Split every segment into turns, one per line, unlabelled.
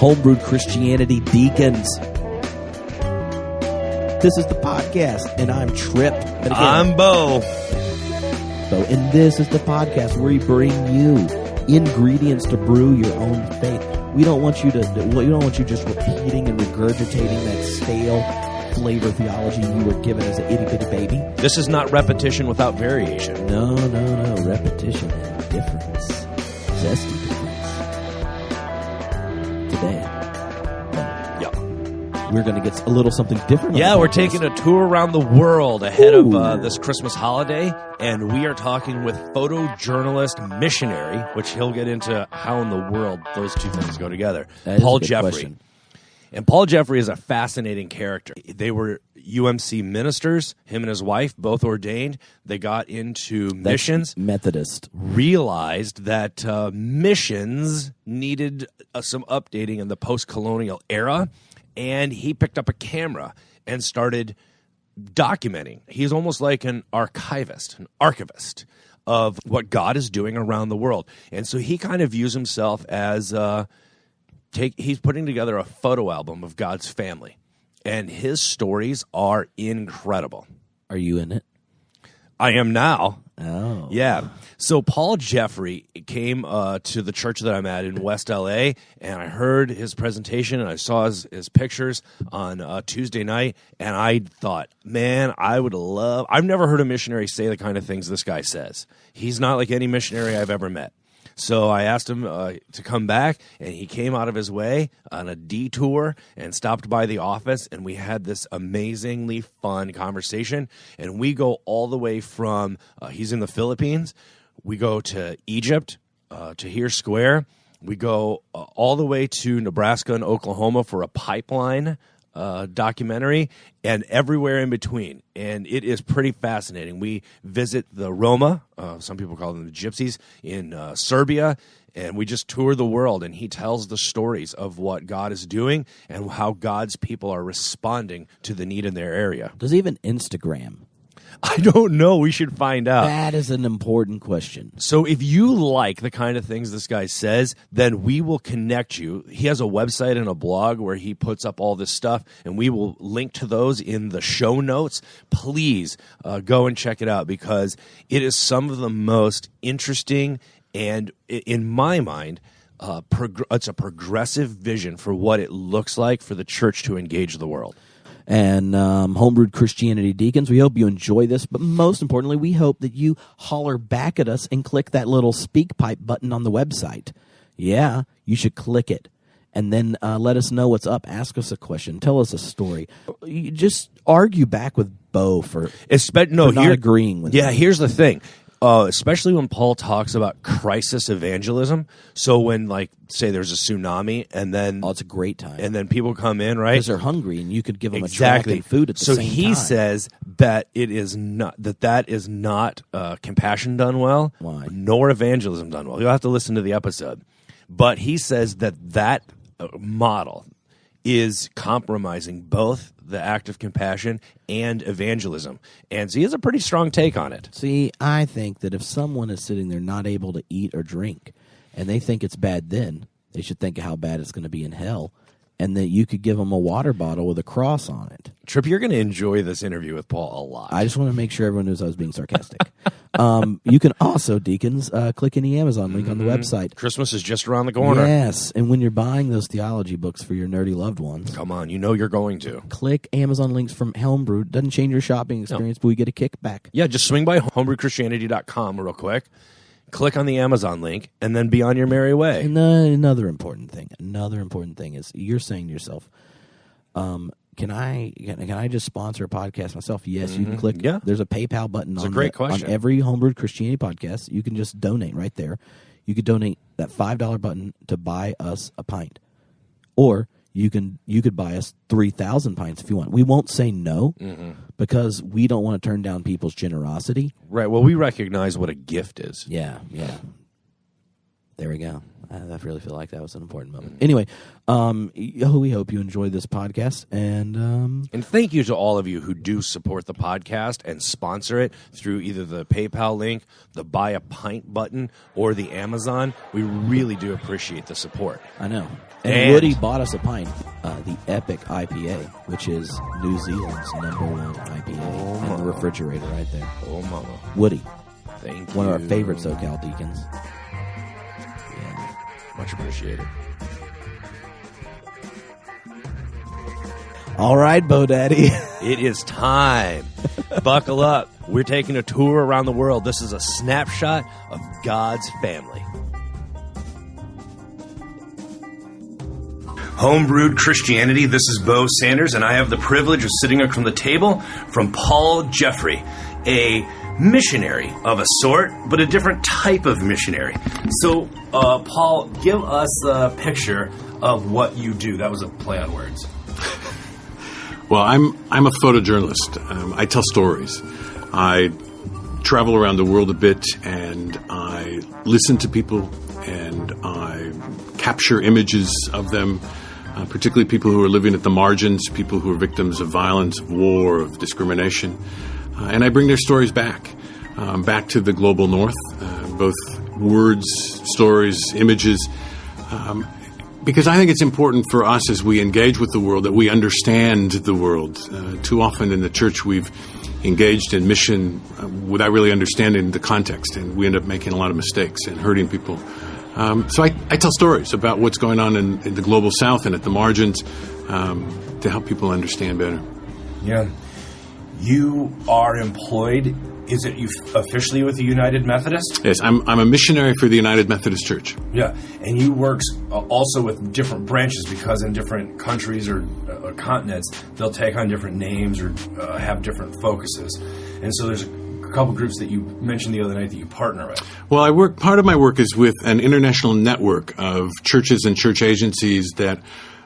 Homebrewed Christianity Deacons. This is the podcast, and I'm Trip. And again,
I'm Bo.
And this is the podcast where we bring you ingredients to brew your own faith. We don't want you just repeating and regurgitating that stale flavor theology you were given as an itty-bitty baby.
This is not repetition without variation.
No. Repetition and difference. Zesty difference. Today.
Yeah.
We're going to get a little something different.
Yeah, we're taking a tour around the world ahead of this Christmas holiday, and we are talking with photojournalist missionary, which he'll get into how in the world those two things go together. Paul Jeffrey. Question. And Paul Jeffrey is a fascinating character. They were UMC ministers, him and his wife, both ordained. They got into missions.
Methodist.
Realized that missions needed some updating in the post-colonial era, and he picked up a camera and started documenting. He's almost like an archivist of what God is doing around the world. And so he kind of views himself as... he's putting together a photo album of God's family, and his stories are incredible.
Are you in it?
I am now.
Oh.
Yeah. So Paul Jeffrey came to the church that I'm at in West LA, and I heard his presentation, and I saw his pictures on Tuesday night, and I thought, man, I've never heard a missionary say the kind of things this guy says. He's not like any missionary I've ever met. So I asked him to come back, and he came out of his way on a detour and stopped by the office, and we had this amazingly fun conversation. And we go all the way from, he's in the Philippines, we go to Egypt, Tahrir Square, we go all the way to Nebraska and Oklahoma for a pipeline documentary, and everywhere in between. And it is pretty fascinating. We visit the Roma, some people call them the Gypsies, in Serbia, and we just tour the world, and he tells the stories of what God is doing and how God's people are responding to the need in their area.
Does he even Instagram?
I don't know. We should find out.
That is an important question.
So if you like the kind of things this guy says, then we will connect you. He has a website and a blog where he puts up all this stuff, and we will link to those in the show notes. Please go and check it out, because it is some of the most interesting and, in my mind, it's a progressive vision for what it looks like for the church to engage the world.
And Homebrewed Christianity Deacons, we hope you enjoy this, but most importantly, we hope that you holler back at us and click that little speak pipe button on the website. Yeah, you should click it. And then let us know what's up. Ask us a question. Tell us a story. You just argue back with Bo for not agreeing with him.
Yeah, here's the thing. Especially when Paul talks about crisis evangelism. So when, like, say there's a tsunami, and then...
Oh, it's a great time.
And then people come in, right?
Because they're hungry, and you could give them attractive food at the same time.
So he says that it is not, that is not compassion done well.
Why?
Nor evangelism done well. You'll have to listen to the episode. But he says that model is compromising both the act of compassion and evangelism. And so he has a pretty strong take on it.
See, I think that if someone is sitting there not able to eat or drink, and they think it's bad then, they should think of how bad it's going to be in hell, and that you could give them a water bottle with a cross on it.
Trip, you're going to enjoy this interview with Paul a lot.
I just want to make sure everyone knows I was being sarcastic. You can also, deacons, click in the Amazon link on the website.
Christmas is just around the corner.
Yes, and when you're buying those theology books for your nerdy loved ones,
come on, you know you're going to.
Click Amazon links from Homebrewed. Doesn't change your shopping experience, but we get a kickback.
Yeah, just swing by homebrewchristianity.com real quick. Click on the Amazon link, and then be on your merry way.
And another important thing is you're saying to yourself, can I just sponsor a podcast myself? Yes, you can click.
Yeah.
There's a PayPal button
on
every Homebrewed Christianity podcast. You can just donate right there. You could donate that $5 button to buy us a pint. Or you could buy us 3,000 pints if you want. We won't say no because we don't want to turn down people's generosity.
Right. Well, we recognize what a gift is.
Yeah. There we go. I really feel like that was an important moment. Anyway, we hope you enjoyed this podcast, and
thank you to all of you who do support the podcast and sponsor it through either the PayPal link, the Buy a Pint button, or the Amazon. We really do appreciate the support.
I know. And Woody bought us a pint, the Epic IPA, which is New Zealand's #1 IPA, in the refrigerator right there.
Oh, mama.
Woody.
Thank you.
One of our favorite SoCal deacons.
Much appreciated.
All right, Bo Daddy.
It is time. Buckle up. We're taking a tour around the world. This is a snapshot of God's family. Homebrewed Christianity. This is Bo Sanders, and I have the privilege of sitting from the table from Paul Jeffrey, a missionary of a sort, but a different type of missionary. So, Paul, give us a picture of what you do. That was a play on words.
Well, I'm a photojournalist. I tell stories. I travel around the world a bit, and I listen to people, and I capture images of them, particularly people who are living at the margins, people who are victims of violence, of war, of discrimination. And I bring their stories back to the global north, both words, stories, images, because I think it's important for us as we engage with the world that we understand the world. Too often in the church we've engaged in mission without really understanding the context, and we end up making a lot of mistakes and hurting people. So I tell stories about what's going on in the global south and at the margins to help people understand better.
Yeah. You are employed, is it you officially with the United Methodist?
Yes, I'm a missionary for the United Methodist Church.
Yeah, and you work also with different branches because in different countries or continents, they'll take on different names or have different focuses. And so there's a couple groups that you mentioned the other night that you partner with.
Well, part of my work is with an international network of churches and church agencies that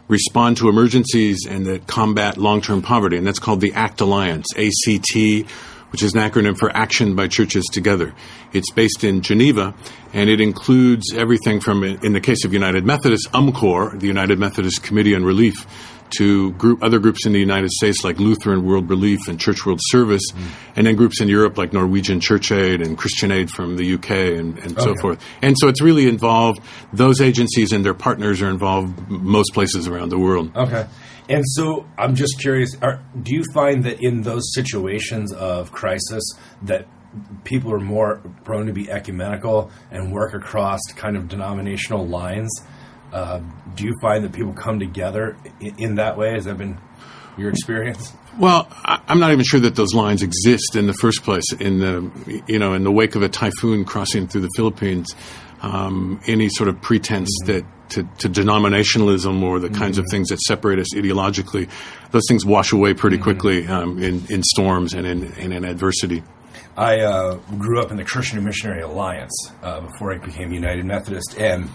respond to emergencies and that combat long-term poverty, and that's called the ACT Alliance, ACT, which is an acronym for Action by Churches Together. It's based in Geneva, and it includes everything from, in the case of United Methodist, UMCOR, the United Methodist Committee on Relief, to other groups in the United States like Lutheran World Relief and Church World Service, and then groups in Europe like Norwegian Church Aid and Christian Aid from the UK and so forth. And so it's really involved, those agencies and their partners are involved most places around the world.
Okay. And so I'm just curious, do you find that in those situations of crisis that people are more prone to be ecumenical and work across kind of denominational lines? Do you find that people come together in that way? Has that been your experience?
Well, I'm not even sure that those lines exist in the first place. In the wake of a typhoon crossing through the Philippines, any sort of pretense that to denominationalism or the kinds of things that separate us ideologically, those things wash away pretty quickly in storms and in adversity.
I grew up in the Christian Missionary Alliance before I became United Methodist, and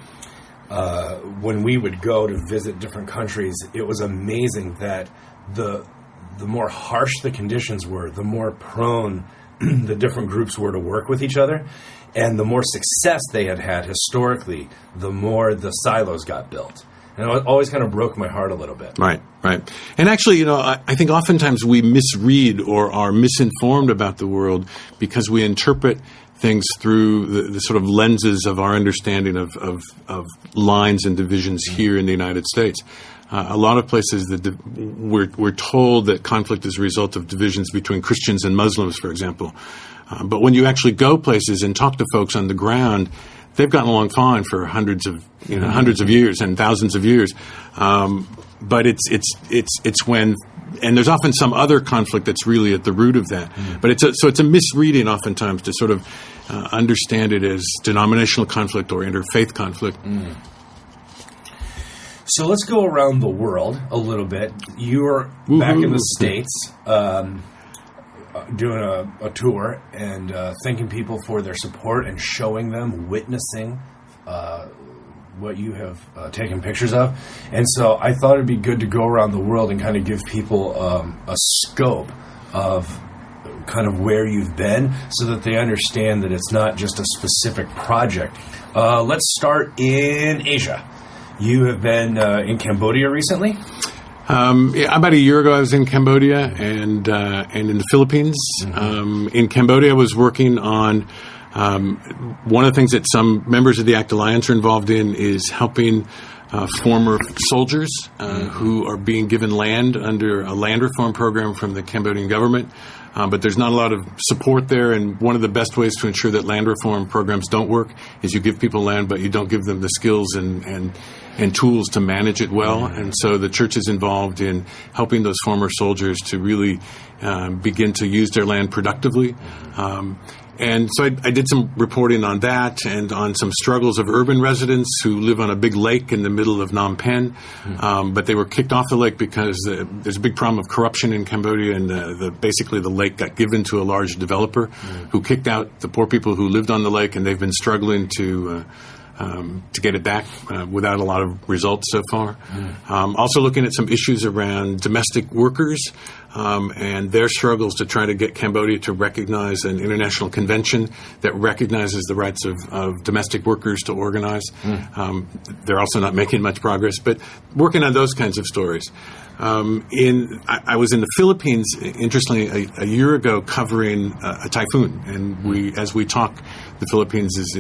when we would go to visit different countries, it was amazing that the more harsh the conditions were, the more prone the different groups were to work with each other. And the more success they had historically, the more the silos got built. And it always kind of broke my heart a little bit.
Right. And actually, I think oftentimes we misread or are misinformed about the world because we interpret things through the sort of lenses of our understanding of lines and divisions here in the United States. A lot of places we're told that conflict is a result of divisions between Christians and Muslims, for example. But when you actually go places and talk to folks on the ground, they've gotten along fine for hundreds of years and thousands of years. But it's when, and there's often some other conflict that's really at the root of that. But it's a misreading oftentimes to sort of understand it as denominational conflict or interfaith conflict.
So let's go around the world a little bit. You're back in the States doing a tour and thanking people for their support and showing them, witnessing what you have taken pictures of. And so I thought it'd be good to go around the world and kind of give people a scope of kind of where you've been so that they understand that it's not just a specific project. Let's start in Asia. You have been in Cambodia recently?
About a year ago, I was in Cambodia and in the Philippines. In Cambodia, I was working on one of the things that some members of the ACT Alliance are involved in is helping former soldiers who are being given land under a land reform program from the Cambodian government. But there's not a lot of support there, and one of the best ways to ensure that land reform programs don't work is you give people land, but you don't give them the skills and tools to manage it well. And so the church is involved in helping those former soldiers to really begin to use their land productively. And so I did some reporting on that and on some struggles of urban residents who live on a big lake in the middle of Phnom Penh. But they were kicked off the lake because there's a big problem of corruption in Cambodia, and basically the lake got given to a large developer who kicked out the poor people who lived on the lake, and they've been struggling to get it back without a lot of results so far. Also looking at some issues around domestic workers and their struggles to try to get Cambodia to recognize an international convention that recognizes the rights of domestic workers to organize. They're also not making much progress, but working on those kinds of stories. I was in the Philippines, interestingly, a year ago, covering a typhoon, and as we talk, the Philippines is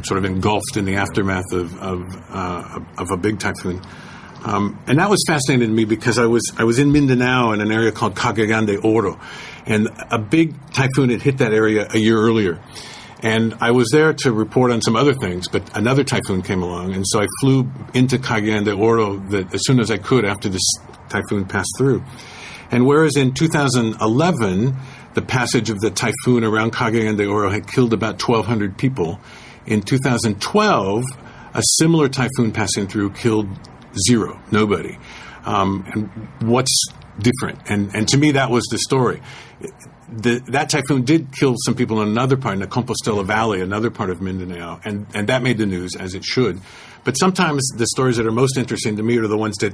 sort of engulfed in the aftermath of a big typhoon. And that was fascinating to me because I was in Mindanao in an area called Cagayan de Oro, and a big typhoon had hit that area a year earlier. And I was there to report on some other things, but another typhoon came along, and so I flew into Cagayan de Oro as soon as I could after this typhoon passed through. And whereas in 2011, the passage of the typhoon around Cagayan de Oro had killed about 1,200 people, in 2012, a similar typhoon passing through killed zero, nobody. And what's different? And to me, that was the story. That typhoon did kill some people in another part, in the Compostela Valley, another part of Mindanao, and that made the news, as it should. But sometimes the stories that are most interesting to me are the ones that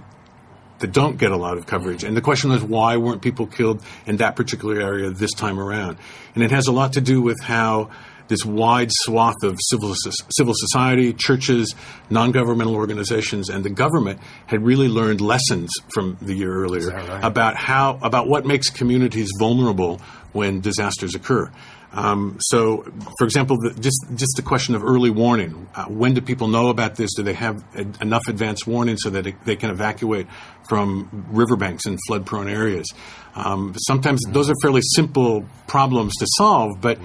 don't get a lot of coverage. And the question is, why weren't people killed in that particular area this time around? And it has a lot to do with how this wide swath of civil society, churches, non-governmental organizations, and the government had really learned lessons from the year earlier about what makes communities vulnerable when disasters occur. So, for example, just the question of early warning. When do people know about this? Do they have enough advance warning so that they can evacuate from riverbanks and flood-prone areas? Sometimes those are fairly simple problems to solve, but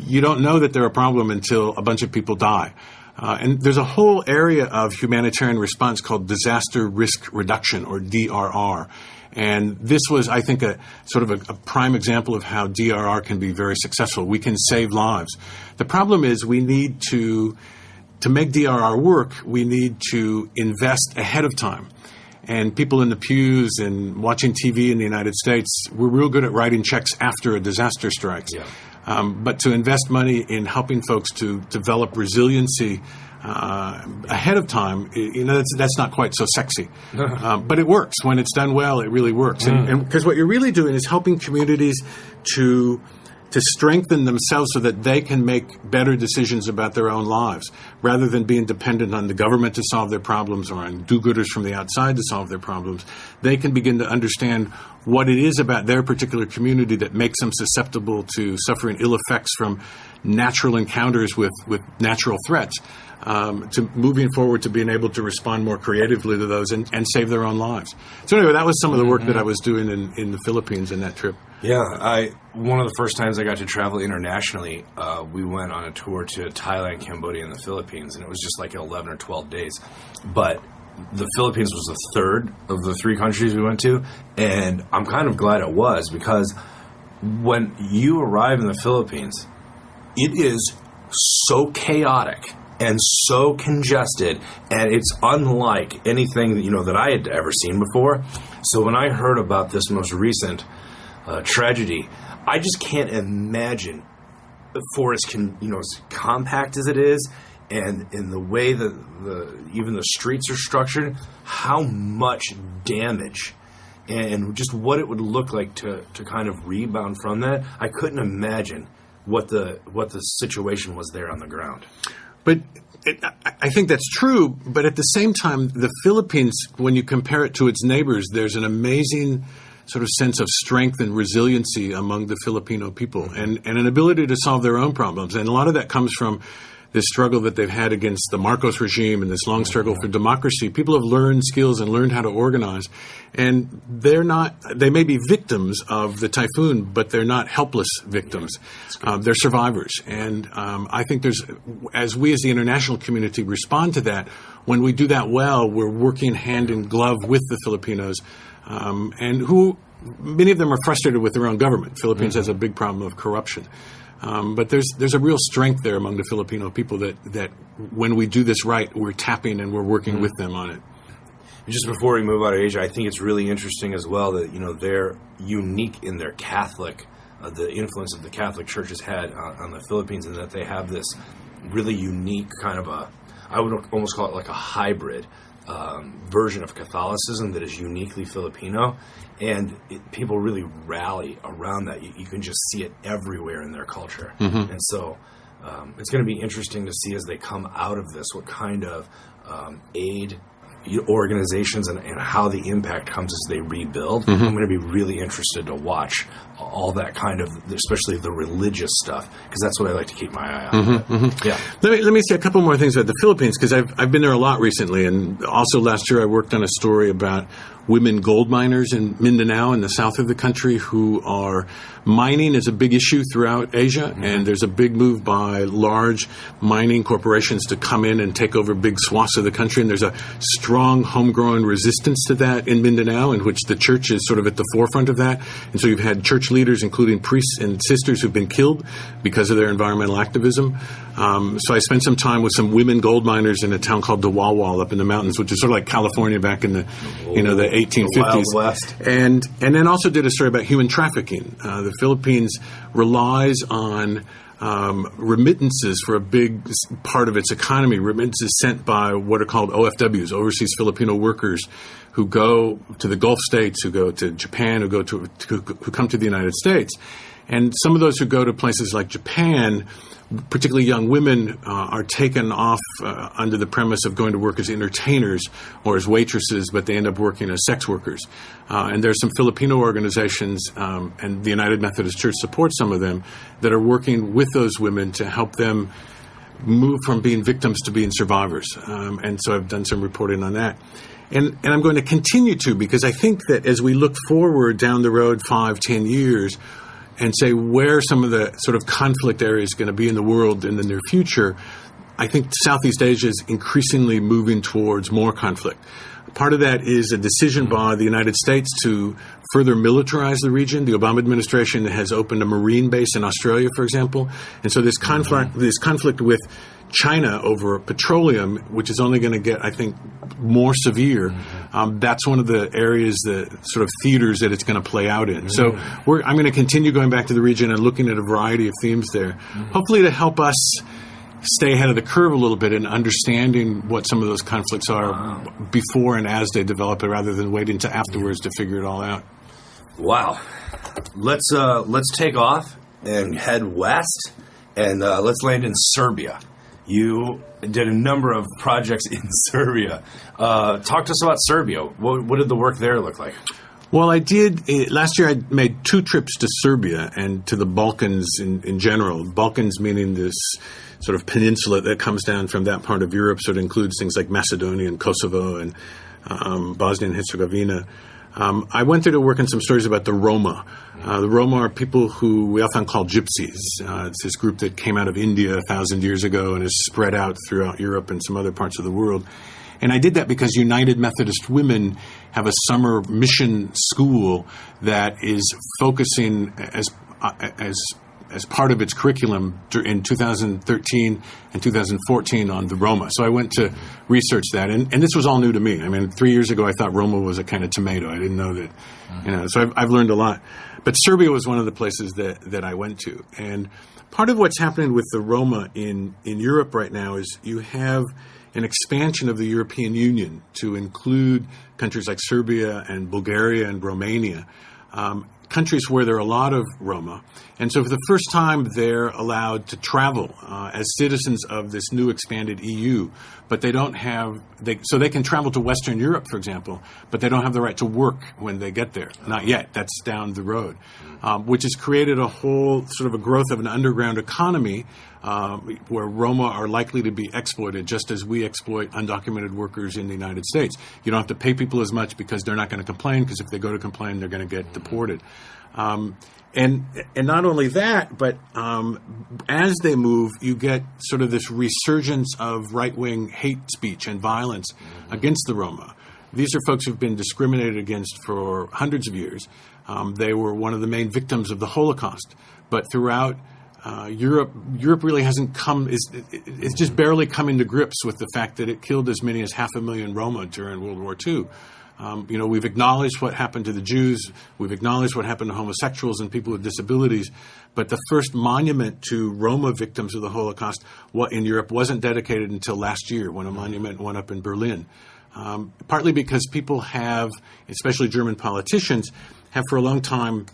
you don't know that they're a problem until a bunch of people die. And there's a whole area of humanitarian response called disaster risk reduction, or DRR. And this was, I think, a sort of a prime example of how DRR can be very successful. We can save lives. The problem is we need to make DRR work, we need to invest ahead of time. And people in the pews and watching TV in the United States, we're real good at writing checks after a disaster strikes. But to invest money in helping folks to develop resiliency ahead of time, that's not quite so sexy. But it works. When it's done well, it really works. And because what you're really doing is helping communities to strengthen themselves so that they can make better decisions about their own lives, rather than being dependent on the government to solve their problems or on do-gooders from the outside to solve their problems. They can begin to understand what it is about their particular community that makes them susceptible to suffering ill effects from natural encounters with natural threats, to moving forward to being able to respond more creatively to those and save their own lives. So anyway, that was some of the work that I was doing in the Philippines in that trip.
Yeah, one of the first times I got to travel internationally, we went on a tour to Thailand, Cambodia, and the Philippines, and it was just like 11 or 12 days. But the Philippines was the third of the three countries we went to, and I'm kind of glad it was, because when you arrive in the Philippines, it is so chaotic and so congested, and it's unlike anything that I had ever seen before. So when I heard about this most recent tragedy, I just can't imagine, for as compact as it is, and in the way that even the streets are structured, how much damage and just what it would look like to kind of rebound from that. I couldn't imagine what the situation was there on the ground.
But I think that's true. But at the same time, the Philippines, when you compare it to its neighbors, there's an amazing sort of sense of strength and resiliency among the Filipino people, and an ability to solve their own problems. And a lot of that comes from this struggle that they've had against the Marcos regime and this long struggle for democracy. People have learned skills and learned how to organize. And they may be victims of the typhoon, but they're not helpless victims. They're survivors. And I think as we as the international community respond to that, when we do that well, we're working hand in glove with the Filipinos, and who many of them are frustrated with their own government. Philippines has a big problem of corruption. But there's a real strength there among the Filipino people that when we do this right, we're tapping and we're working with them on it.
Just before we move out of Asia, I think it's really interesting as well that they're unique in their Catholic, the influence that the Catholic Church has had on the Philippines, and that they have this really unique kind of I would almost call it like a hybrid version of Catholicism that is uniquely Filipino, and people really rally around that. You can just see it everywhere in their culture, and so it's going to be interesting to see as they come out of this what kind of aid organizations and how the impact comes as they rebuild. I'm going to be really interested to watch all that kind of, especially the religious stuff, because that's what I like to keep my eye on. Yeah.
Let me say a couple more things about the Philippines, because I've been there a lot recently, and also last year I worked on a story about women gold miners in Mindanao in the south of the country who are mining is a big issue throughout Asia, and there's a big move by large mining corporations to come in and take over big swaths of the country, and there's a strong homegrown resistance to that in Mindanao, in which the church is sort of at the forefront of that. And so you've had church leaders, including priests and sisters, who've been killed because of their environmental activism. So I spent some time with some women gold miners in a town called Dawawal up in the mountains, which is sort of like California back in the 1850s.
The Wild West.
And then also did a story about human trafficking. The Philippines relies on remittances for a big part of its economy. Remittances sent by what are called OFWs, overseas Filipino workers, who go to the Gulf states, who go to Japan, who come to the United States. And some of those who go to places like Japan, particularly young women, are taken off under the premise of going to work as entertainers or as waitresses, but they end up working as sex workers. And there's some Filipino organizations, and the United Methodist Church supports some of them, that are working with those women to help them move from being victims to being survivors. And so I've done some reporting on that. And I'm going to continue to, because I think that as we look forward down the road 5-10 years, and say where some of the sort of conflict areas are going to be in the world in the near future, I think Southeast Asia is increasingly moving towards more conflict. Part of that is a decision by the United States to further militarize the region. The Obama administration has opened a Marine base in Australia, for example. And so this conflict with China over petroleum, which is only going to get, I think, more severe, that's one of the areas, the sort of theaters that it's going to play out in. So I'm going to continue going back to the region and looking at a variety of themes there, hopefully to help us stay ahead of the curve a little bit in understanding what some of those conflicts are before and as they develop, rather than waiting to afterwards to figure it all out.
Wow. Let's take off and head west, and let's land in Serbia. You did a number of projects in Serbia. Talk to us about Serbia. What did the work there look like?
Well, I did. Last year I made 2 trips to Serbia and to the Balkans in general. Balkans meaning this sort of peninsula that comes down from that part of Europe. So it includes things like Macedonia and Kosovo and Bosnia and Herzegovina. I went there to work on some stories about the Roma. The Roma are people who we often call gypsies. It's this group that came out of India 1,000 years ago and has spread out throughout Europe and some other parts of the world. And I did that because United Methodist Women have a summer mission school that is focusing as part of its curriculum in 2013 and 2014 on the Roma. So I went to research that, and this was all new to me. I mean, 3 years ago I thought Roma was a kind of tomato. I didn't know that, so I've learned a lot. But Serbia was one of the places that I went to. And part of what's happening with the Roma in Europe right now is you have an expansion of the European Union to include countries like Serbia and Bulgaria and Romania, countries where there are a lot of Roma. And so for the first time, they're allowed to travel as citizens of this new expanded EU, but they don't have, so they can travel to Western Europe, for example, but they don't have the right to work when they get there. Not yet. That's down the road, which has created a whole sort of a growth of an underground economy where Roma are likely to be exploited just as we exploit undocumented workers in the United States. You don't have to pay people as much because they're not going to complain, because if they go to complain, they're going to get deported. And not only that, but as they move, you get sort of this resurgence of right-wing hate speech and violence against the Roma. These are folks who've been discriminated against for hundreds of years. They were one of the main victims of the Holocaust. But throughout Europe really hasn't it's just barely coming to grips with the fact that it killed as many as 500,000 Roma during World War II. We've acknowledged what happened to the Jews. We've acknowledged what happened to homosexuals and people with disabilities. But the first monument to Roma victims of the Holocaust in Europe wasn't dedicated until last year, when a monument went up in Berlin. Partly because people have, especially German politicians, have for a long time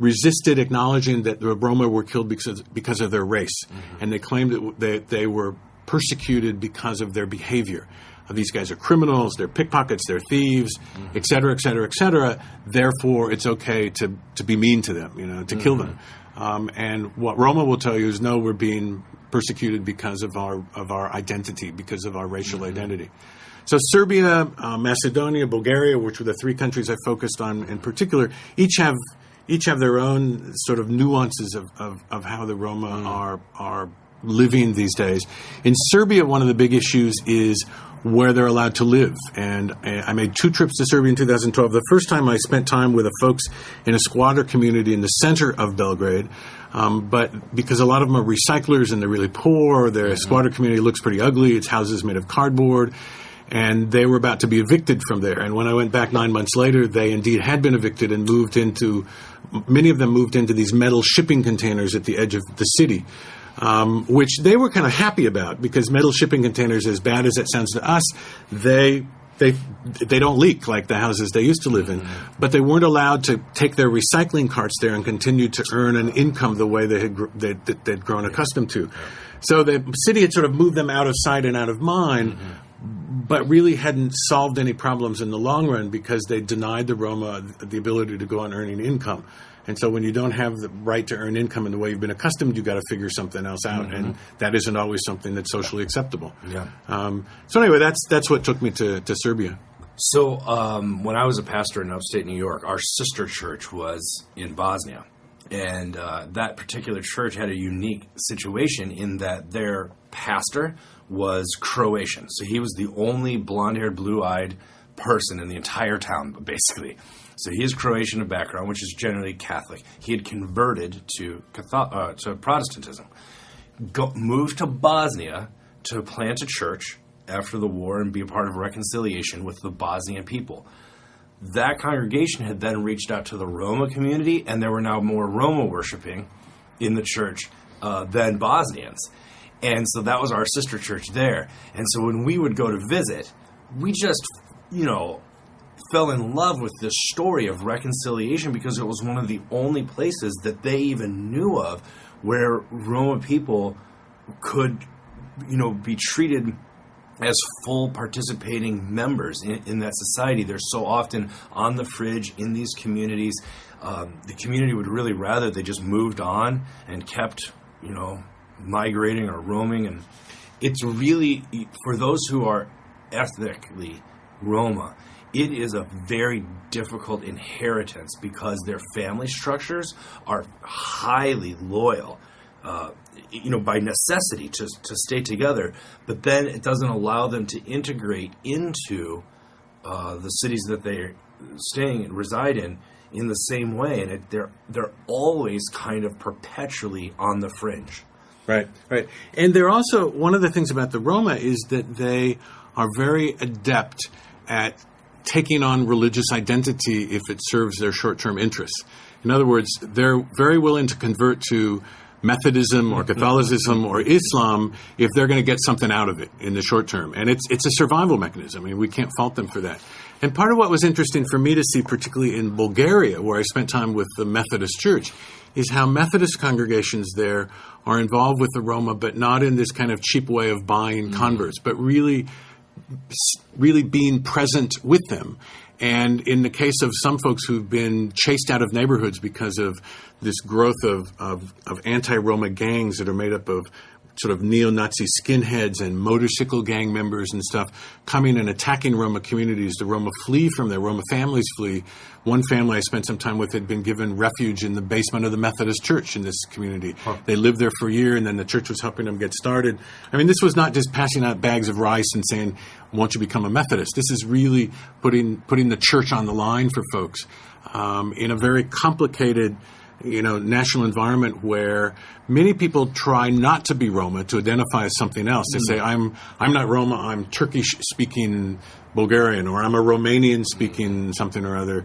resisted acknowledging that the Roma were killed because of their race. And they claimed that they were persecuted because of their behavior. These guys are criminals, they're pickpockets, they're thieves, et cetera, et cetera, et cetera. Therefore, it's okay to be mean to them, to kill them. And what Roma will tell you is, no, we're being persecuted because of our identity, because of our racial identity. So Serbia, Macedonia, Bulgaria, which were the three countries I focused on in particular, each have their own sort of nuances of how the Roma are living these days. In Serbia, one of the big issues is where they're allowed to live. And I made 2 trips to Serbia in 2012. The first time I spent time with the folks in a squatter community in the center of Belgrade. But because a lot of them are recyclers and they're really poor, their squatter community looks pretty ugly. It's houses made of cardboard. And they were about to be evicted from there. And when I went back 9 months later, they indeed had been evicted and many of them moved into these metal shipping containers at the edge of the city. Which they were kind of happy about, because metal shipping containers, as bad as it sounds to us, they don't leak like the houses they used to live in. But they weren't allowed to take their recycling carts there and continue to earn an income the way they'd grown accustomed to. So the city had sort of moved them out of sight and out of mind, but really hadn't solved any problems in the long run, because they denied the Roma the ability to go on earning income. And so when you don't have the right to earn income in the way you've been accustomed, you've got to figure something else out. And that isn't always something that's socially acceptable. Yeah. So anyway, that's what took me to Serbia.
So when I was a pastor in upstate New York, our sister church was in Bosnia. And that particular church had a unique situation in that their pastor was Croatian. So he was the only blonde-haired, blue-eyed person in the entire town, basically. So he is Croatian of background, which is generally Catholic. He had converted to Protestantism, moved to Bosnia to plant a church after the war and be a part of reconciliation with the Bosnian people. That congregation had then reached out to the Roma community, and there were now more Roma worshiping in the church than Bosnians. And so that was our sister church there. And so when we would go to visit, we just, fell in love with this story of reconciliation, because it was one of the only places that they even knew of where Roma people could, be treated as full participating members in that society. They're so often on the fridge in these communities. The community would really rather they just moved on and kept, migrating or roaming. And it's really, for those who are ethnically Roma, it is a very difficult inheritance, because their family structures are highly loyal, by necessity to stay together. But then it doesn't allow them to integrate into the cities that they're staying and reside in the same way. And they're always kind of perpetually on the fringe.
Right. And they're also, one of the things about the Roma is that they are very adept at taking on religious identity if it serves their short-term interests. In other words, they're very willing to convert to Methodism or Catholicism or Islam if they're going to get something out of it in the short term. And it's a survival mechanism. I mean, we can't fault them for that. And part of what was interesting for me to see, particularly in Bulgaria, where I spent time with the Methodist Church, is how Methodist congregations there are involved with the Roma, but not in this kind of cheap way of buying converts, but really being present with them. And in the case of some folks who've been chased out of neighborhoods because of this growth of anti-Roma gangs that are made up of sort of neo-Nazi skinheads and motorcycle gang members and stuff coming and attacking Roma communities. The Roma flee from there. Roma families flee. One family I spent some time with had been given refuge in the basement of the Methodist Church in this community. Huh. They lived there for a year, and then the church was helping them get started. I mean, this was not just passing out bags of rice and saying, won't you become a Methodist? This is really putting the church on the line for folks in a very complicated national environment where many people try not to be Roma, to identify as something else. They say, I'm not Roma, I'm Turkish-speaking Bulgarian, or I'm a Romanian-speaking something or other,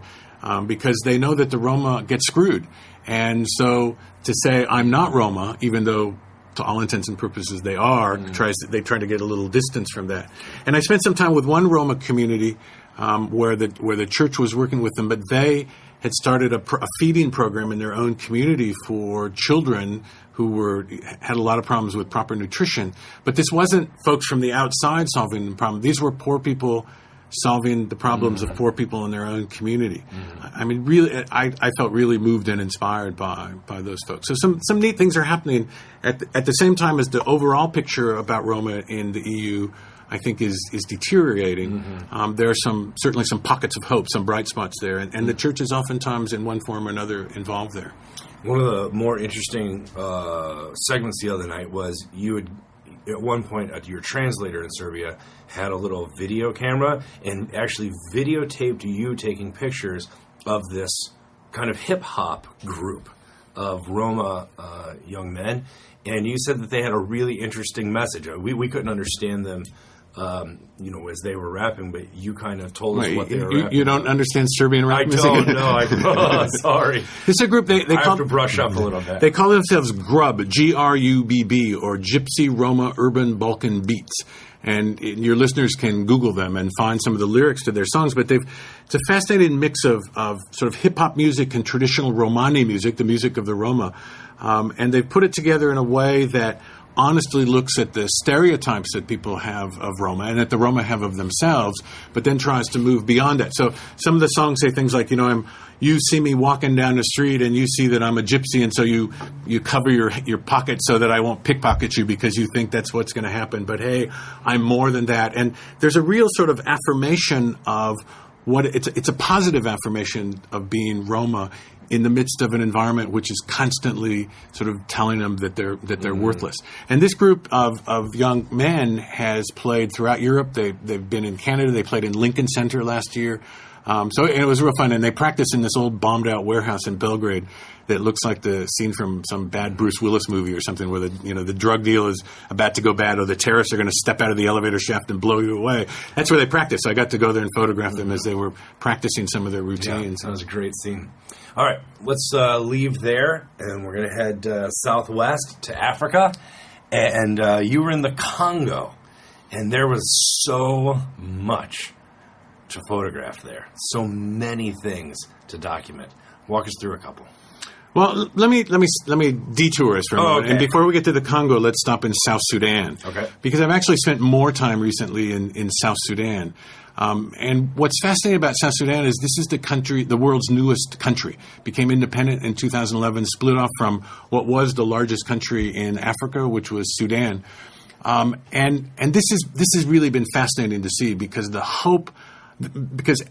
because they know that the Roma get screwed. And so to say, I'm not Roma, even though to all intents and purposes they are, they try to get a little distance from that. And I spent some time with one Roma community where the church was working with them, but they had started a feeding program in their own community for children who had a lot of problems with proper nutrition. But this wasn't folks from the outside solving the problem. These were poor people solving the problems of poor people in their own community. I mean, really, I felt really moved and inspired by those folks. So some neat things are happening at the same time as the overall picture about Roma in the EU, I think, is deteriorating. There are certainly some pockets of hope, some bright spots there, and the church is oftentimes in one form or another involved there.
One of the more interesting segments the other night was you had, at one point, your translator in Serbia had a little video camera and actually videotaped you taking pictures of this kind of hip-hop group of Roma young men, and you said that they had a really interesting message. We couldn't understand them as they were rapping, but you kind of told us what they were rapping.
You don't understand Serbian rap music?
I don't know. Sorry.
It's a group, they
have to brush up a little bit.
They call themselves GRUB, G-R-U-B-B, or Gypsy Roma Urban Balkan Beats. And your listeners can Google them and find some of the lyrics to their songs. But it's a fascinating mix of sort of hip-hop music and traditional Romani music, the music of the Roma. And they've put it together in a way that honestly looks at the stereotypes that people have of Roma and that the Roma have of themselves, but then tries to move beyond that. So some of the songs say things like, you see me walking down the street and you see that I'm a gypsy, and so you cover your pocket so that I won't pickpocket you because you think that's what's going to happen. But hey, I'm more than that. And there's a real sort of affirmation of it's a positive affirmation of being Roma in the midst of an environment which is constantly sort of telling them that they're worthless. And this group of young men has played throughout Europe. They've been in Canada. They played in Lincoln Center last year. So it was real fun. And they practiced in this old bombed out warehouse in Belgrade that looks like the scene from some bad Bruce Willis movie or something where the drug deal is about to go bad, or the terrorists are going to step out of the elevator shaft and blow you away. That's where they practiced. So I got to go there and photograph them as they were practicing some of their routines.
Yeah, that was a great scene. All right, let's leave there, and we're going to head southwest to Africa. And you were in the Congo, and there was so much to photograph there. So many things to document. Walk us through a couple.
Well, let me detour us for a moment. Okay. And before we get to the Congo, let's stop in South Sudan.
Okay.
Because I've actually spent more time recently in South Sudan. And what's fascinating about South Sudan is this is the world's newest country. Became independent in 2011, split off from what was the largest country in Africa, which was Sudan. And this has really been fascinating to see because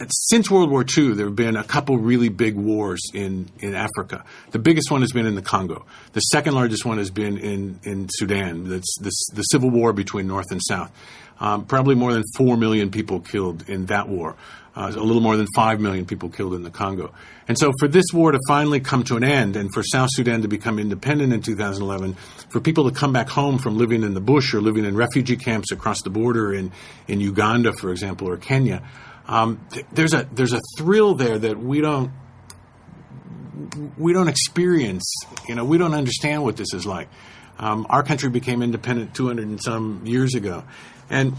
since World War II, there have been a couple really big wars in Africa. The biggest one has been in the Congo. The second largest one has been in Sudan. That's the civil war between North and South. Probably more than 4 million people killed in that war. A little more than 5 million people killed in the Congo. And so for this war to finally come to an end and for South Sudan to become independent in 2011, for people to come back home from living in the bush or living in refugee camps across the border in Uganda, for example, or Kenya, there's a thrill there that we don't we don't experience, we don't understand what this is like. Our country became independent 200 and some years ago. And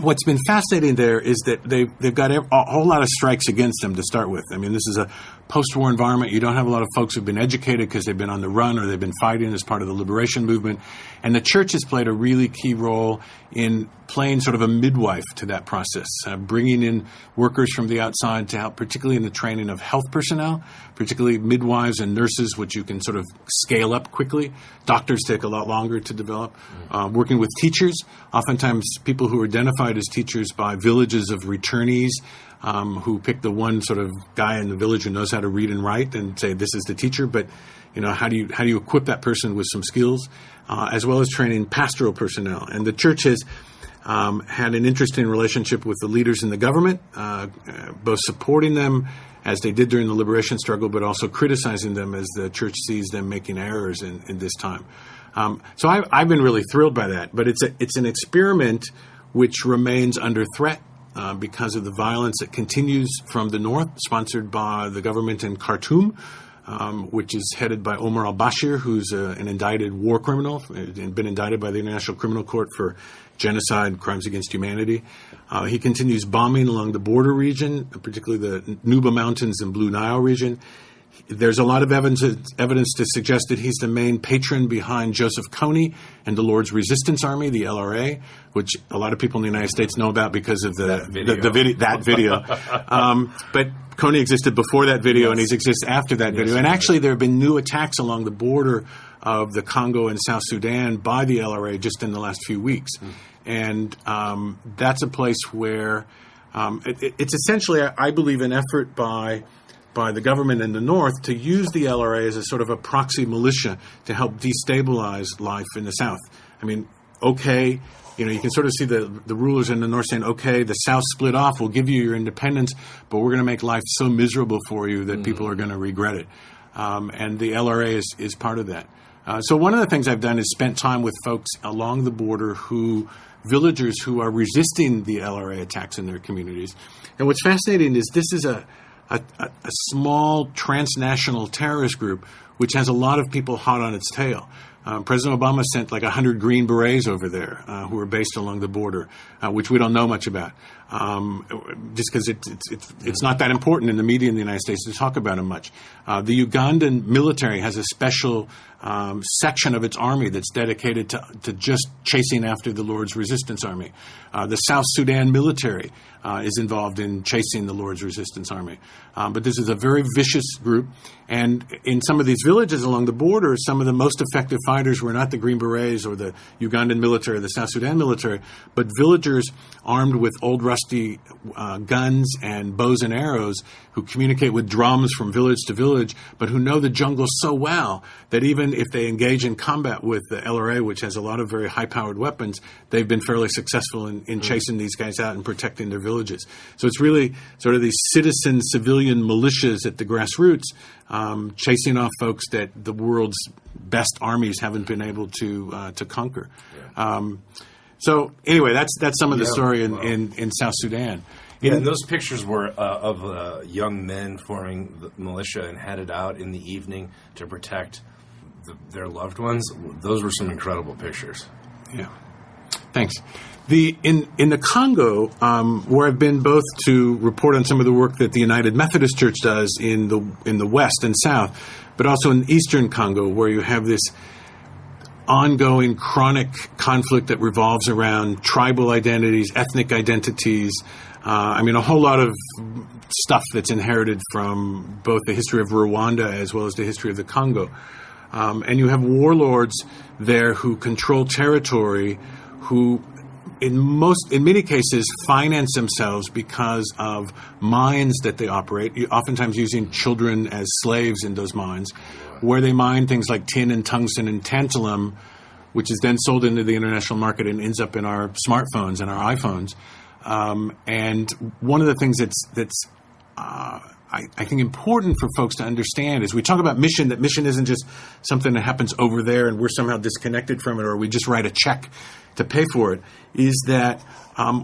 what's been fascinating there is that they've got a whole lot of strikes against them to start with. I mean, this is a post-war environment. You don't have a lot of folks who've been educated because they've been on the run or they've been fighting as part of the liberation movement. And the church has played a really key role in playing sort of a midwife to that process, bringing in workers from the outside to help, particularly in the training of health personnel, particularly midwives and nurses, which you can sort of scale up quickly. Doctors take a lot longer to develop. Working with teachers, oftentimes people who are identified as teachers by villages of returnees, who pick the one sort of guy in the village who knows how to read and write and say, this is the teacher. But, how do you equip that person with some skills, as well as training pastoral personnel. And the church has had an interesting relationship with the leaders in the government, both supporting them as they did during the liberation struggle, but also criticizing them as the church sees them making errors in this time. So I've been really thrilled by that. But it's an experiment which remains under threat because of the violence that continues from the north, sponsored by the government in Khartoum, which is headed by Omar al-Bashir, who's an indicted war criminal and been indicted by the International Criminal Court for genocide, crimes against humanity. He continues bombing along the border region, particularly the Nuba Mountains and Blue Nile region. There's a lot of evidence to suggest that he's the main patron behind Joseph Kony and the Lord's Resistance Army, the LRA, which a lot of people in the United States know about because of that video. But Kony existed before that video, and he exists after that video. And actually, there have been new attacks along the border of the Congo and South Sudan by the LRA just in the last few weeks. And that's a place where it's essentially, I believe, an effort by the government in the north to use the LRA as a sort of a proxy militia to help destabilize life in the south. I mean, okay, you can sort of see the rulers in the north saying, okay, the south split off, we'll give you your independence, but we're going to make life so miserable for you that people are going to regret it. And the LRA is part of that. So one of the things I've done is spent time with folks along the border villagers who are resisting the LRA attacks in their communities. And what's fascinating is this is a small transnational terrorist group which has a lot of people hot on its tail. President Obama sent like 100 Green Berets over there who are based along the border, which we don't know much about, just because it's not that important in the media in the United States to talk about them much. The Ugandan military has a special section of its army that's dedicated to just chasing after the Lord's Resistance Army. The South Sudan military is involved in chasing the Lord's Resistance Army. But this is a very vicious group. And in some of these villages along the border, some of the most effective fighters were not the Green Berets or the Ugandan military or the South Sudan military, but villagers armed with old rusty guns and bows and arrows who communicate with drums from village to village, but who know the jungle so well that even if they engage in combat with the LRA, which has a lot of very high-powered weapons, they've been fairly successful in chasing these guys out and protecting their villages. So it's really sort of these citizen, civilian militias at the grassroots chasing off folks that the world's best armies haven't been able to conquer. Yeah. So anyway, that's some of the story in South Sudan.
And those pictures were of young men forming the militia and headed out in the evening to protect their loved ones. Those were some incredible pictures.
Yeah. Thanks. In the Congo, where I've been both to report on some of the work that the United Methodist Church does in the West and South, but also in Eastern Congo, where you have this ongoing chronic conflict that revolves around tribal identities, ethnic identities. A whole lot of stuff that's inherited from both the history of Rwanda as well as the history of the Congo. And you have warlords there who control territory, who in many cases finance themselves because of mines that they operate, oftentimes using children as slaves in those mines, where they mine things like tin and tungsten and tantalum, which is then sold into the international market and ends up in our smartphones and our iPhones. And one of the things that's I think important for folks to understand is we talk about mission, that mission isn't just something that happens over there and we're somehow disconnected from it, or we just write a check to pay for it, is that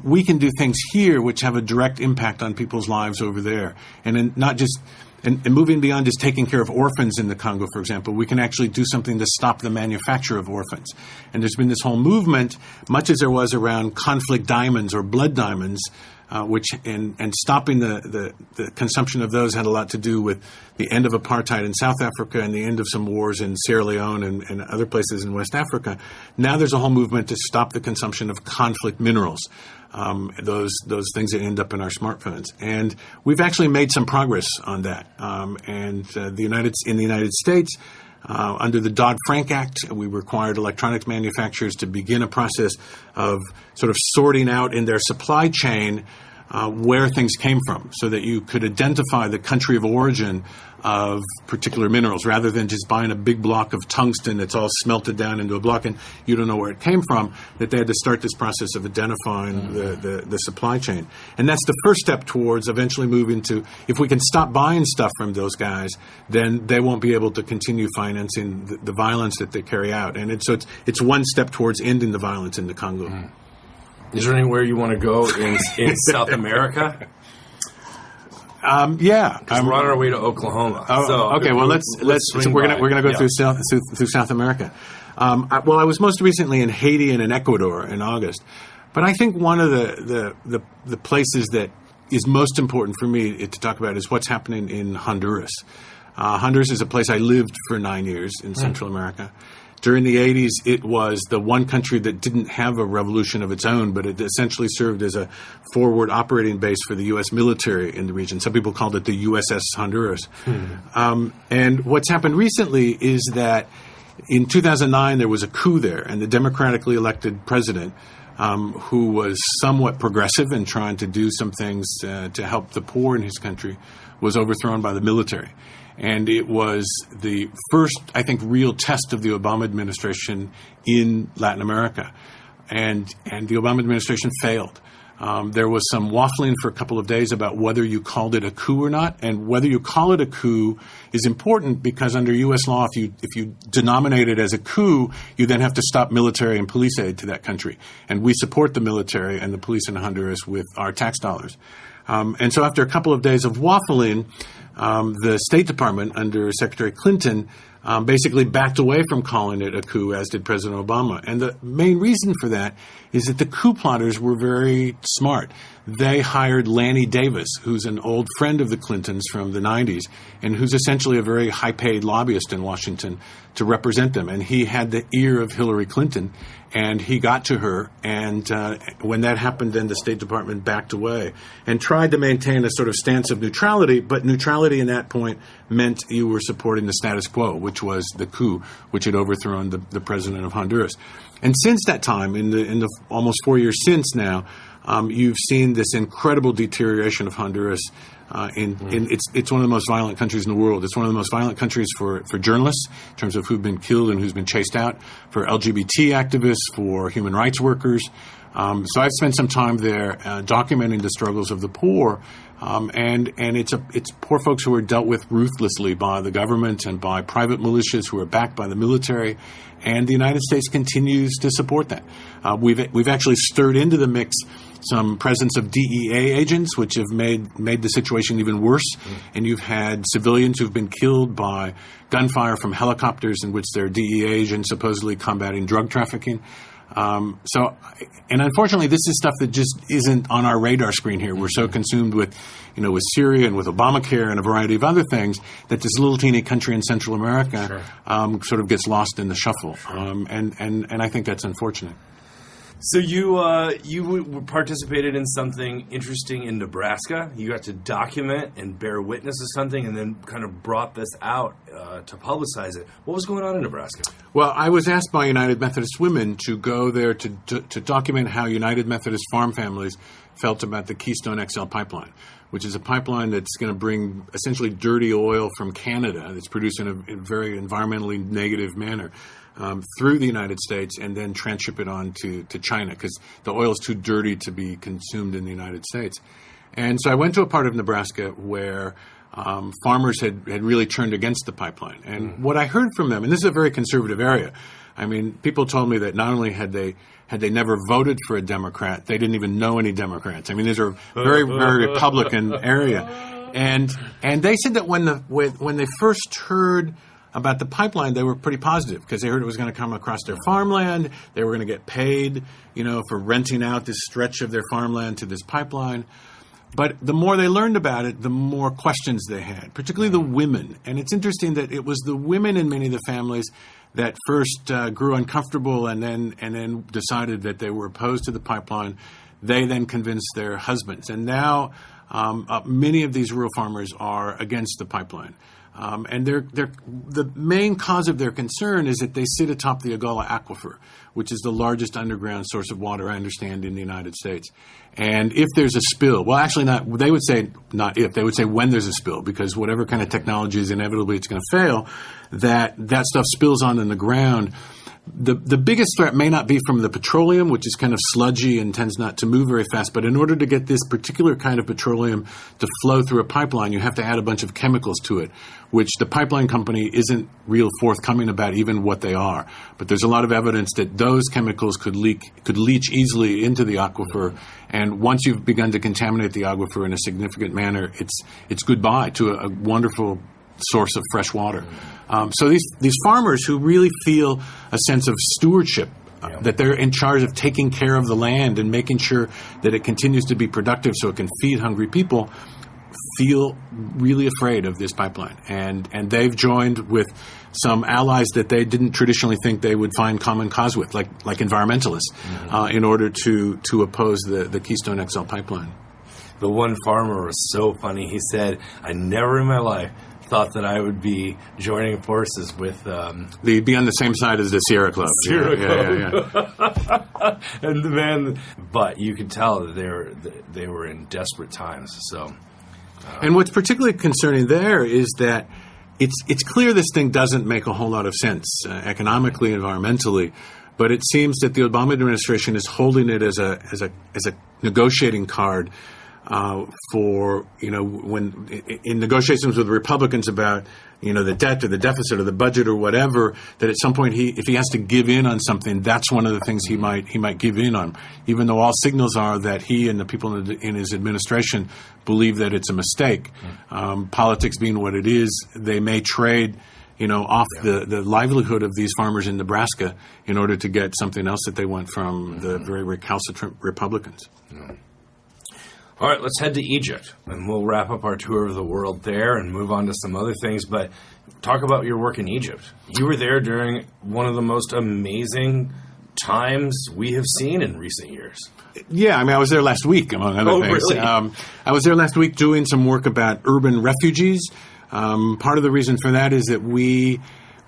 we can do things here which have a direct impact on people's lives over there. And not just and moving beyond just taking care of orphans in the Congo, for example, we can actually do something to stop the manufacture of orphans. And there's been this whole movement, much as there was around conflict diamonds or blood diamonds, which stopping the consumption of those had a lot to do with the end of apartheid in South Africa and the end of some wars in Sierra Leone and other places in West Africa. Now there's a whole movement to stop the consumption of conflict minerals, those things that end up in our smartphones. And we've actually made some progress on that. In the United States, under the Dodd-Frank Act, we required electronics manufacturers to begin a process of sort of sorting out in their supply chain where things came from, so that you could identify the country of origin of particular minerals, rather than just buying a big block of tungsten that's all smelted down into a block and you don't know where it came from, that they had to start this process of identifying the supply chain. And that's the first step towards eventually moving to, if we can stop buying stuff from those guys, then they won't be able to continue financing the violence that they carry out. And it's one step towards ending the violence in the Congo.
Is there anywhere you want to go in South America?
Yeah,
we're on our way to Oklahoma.
Okay. Well, we're gonna go through South America. I was most recently in Haiti and in Ecuador in August, but I think one of the places that is most important for me to talk about is what's happening in Honduras. Honduras is a place I lived for 9 years in Central America. During the 80s, it was the one country that didn't have a revolution of its own, but it essentially served as a forward operating base for the U.S. military in the region. Some people called it the USS Honduras. And what's happened recently is that in 2009, there was a coup there, and the democratically elected president, who was somewhat progressive and trying to do some things to help the poor in his country, was overthrown by the military. And it was the first, I think, real test of the Obama administration in Latin America. And the Obama administration failed. There was some waffling for a couple of days about whether you called it a coup or not. And whether you call it a coup is important because under U.S. law, if you denominate it as a coup, you then have to stop military and police aid to that country. And we support the military and the police in Honduras with our tax dollars. And so after a couple of days of waffling, the State Department under Secretary Clinton basically backed away from calling it a coup, as did President Obama. And the main reason for that is that the coup plotters were very smart. They hired Lanny Davis, who's an old friend of the Clintons from the 90s, and who's essentially a very high-paid lobbyist in Washington to represent them. And he had the ear of Hillary Clinton, and he got to her. And when that happened, then the State Department backed away and tried to maintain a sort of stance of neutrality. But neutrality in that point meant you were supporting the status quo, which was the coup, which had overthrown the president of Honduras. And since that time, in the almost 4 years since now, you've seen this incredible deterioration of Honduras. It's one of the most violent countries in the world. It's one of the most violent countries for journalists in terms of who've been killed and who's been chased out, for LGBT activists, for human rights workers. So I've spent some time there documenting the struggles of the poor, and it's poor folks who are dealt with ruthlessly by the government and by private militias who are backed by the military, and the United States continues to support that. We've actually stirred into the mix some presence of DEA agents, which have made the situation even worse. And you've had civilians who've been killed by gunfire from helicopters in which they're DEA agents supposedly combating drug trafficking. And unfortunately, this is stuff that just isn't on our radar screen here. We're so consumed with Syria and with Obamacare and a variety of other things that this little teeny country in Central America sort of gets lost in the shuffle. And I think that's unfortunate.
So you participated in something interesting in Nebraska. You got to document and bear witness to something, and then kind of brought this out to publicize it. What was going on in Nebraska?
Well, I was asked by United Methodist Women to go there to document how United Methodist farm families felt about the Keystone XL pipeline, which is a pipeline that's going to bring essentially dirty oil from Canada that's produced in a very environmentally negative manner through the United States and then transship it on to China because the oil is too dirty to be consumed in the United States. And so I went to a part of Nebraska where farmers had really turned against the pipeline. And what I heard from them, and this is a very conservative area, I mean, people told me that not only had they never voted for a Democrat, they didn't even know any Democrats. I mean, these are very, very Republican area. And they said that when they first heard about the pipeline, they were pretty positive because they heard it was going to come across their farmland. They were going to get paid, for renting out this stretch of their farmland to this pipeline. But the more they learned about it, the more questions they had, particularly the women. And it's interesting that it was the women in many of the families that first grew uncomfortable and then decided that they were opposed to the pipeline. They then convinced their husbands. And now many of these rural farmers are against the pipeline. And the main cause of their concern is that they sit atop the Agala Aquifer, which is the largest underground source of water, I understand, in the United States. And if there's a spill, well, actually not, they would say not if, they would say when there's a spill, because whatever kind of technology is inevitably it's going to fail, that stuff spills on in the ground. The biggest threat may not be from the petroleum, which is kind of sludgy and tends not to move very fast, but in order to get this particular kind of petroleum to flow through a pipeline, you have to add a bunch of chemicals to it, which the pipeline company isn't real forthcoming about even what they are. But there's a lot of evidence that those chemicals could leach easily into the aquifer, and once you've begun to contaminate the aquifer in a significant manner, it's goodbye to a wonderful source of fresh water. So these farmers who really feel a sense of stewardship, that they're in charge of taking care of the land and making sure that it continues to be productive so it can feed hungry people, feel really afraid of this pipeline. And they've joined with some allies that they didn't traditionally think they would find common cause with, like environmentalists, in order to oppose the Keystone XL pipeline.
The one farmer was so funny. He said, I never in my life thought that I would be joining forces with...
They'd be on the same side as the Sierra Club.
Yeah. And the man... But you could tell that they were in desperate times, so...
And what's particularly concerning there is that it's clear this thing doesn't make a whole lot of sense economically, environmentally, but it seems that the Obama administration is holding it as a negotiating card for, when in negotiations with Republicans about, the debt or the deficit or the budget or whatever, that at some point if he has to give in on something, that's one of the things he might give in on, even though all signals are that he and the people in his administration believe that it's a mistake. Politics being what it is, they may trade off the livelihood of these farmers in Nebraska in order to get something else that they want from the very recalcitrant Republicans.
All right, let's head to Egypt, and we'll wrap up our tour of the world there and move on to some other things. But talk about your work in Egypt. You were there during one of the most amazing times we have seen in recent years.
Yeah, I was there last week, among other things.
Really?
I was there last week doing some work about urban refugees. Part of the reason for that is that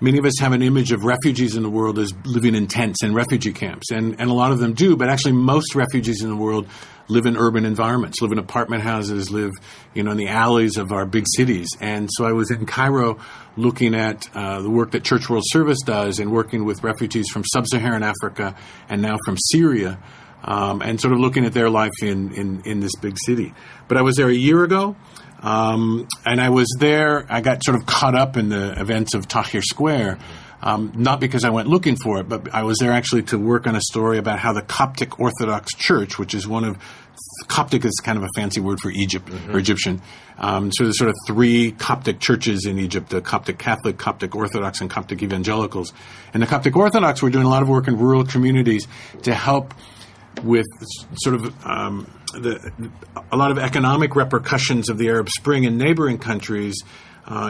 many of us have an image of refugees in the world as living in tents and refugee camps, and a lot of them do, but actually most refugees in the world live in urban environments, live in apartment houses, live in the alleys of our big cities. And so I was in Cairo looking at the work that Church World Service does and working with refugees from sub-Saharan Africa and now from Syria, and sort of looking at their life in this big city. But I was there a year ago. And I was there, I got sort of caught up in the events of Tahrir Square, not because I went looking for it, but I was there actually to work on a story about how the Coptic Orthodox Church, which is Coptic is kind of a fancy word for Egypt, or Egyptian. So there's sort of three Coptic churches in Egypt, the Coptic Catholic, Coptic Orthodox, and Coptic Evangelicals. And the Coptic Orthodox were doing a lot of work in rural communities to help with sort of a lot of economic repercussions of the Arab Spring in neighboring countries,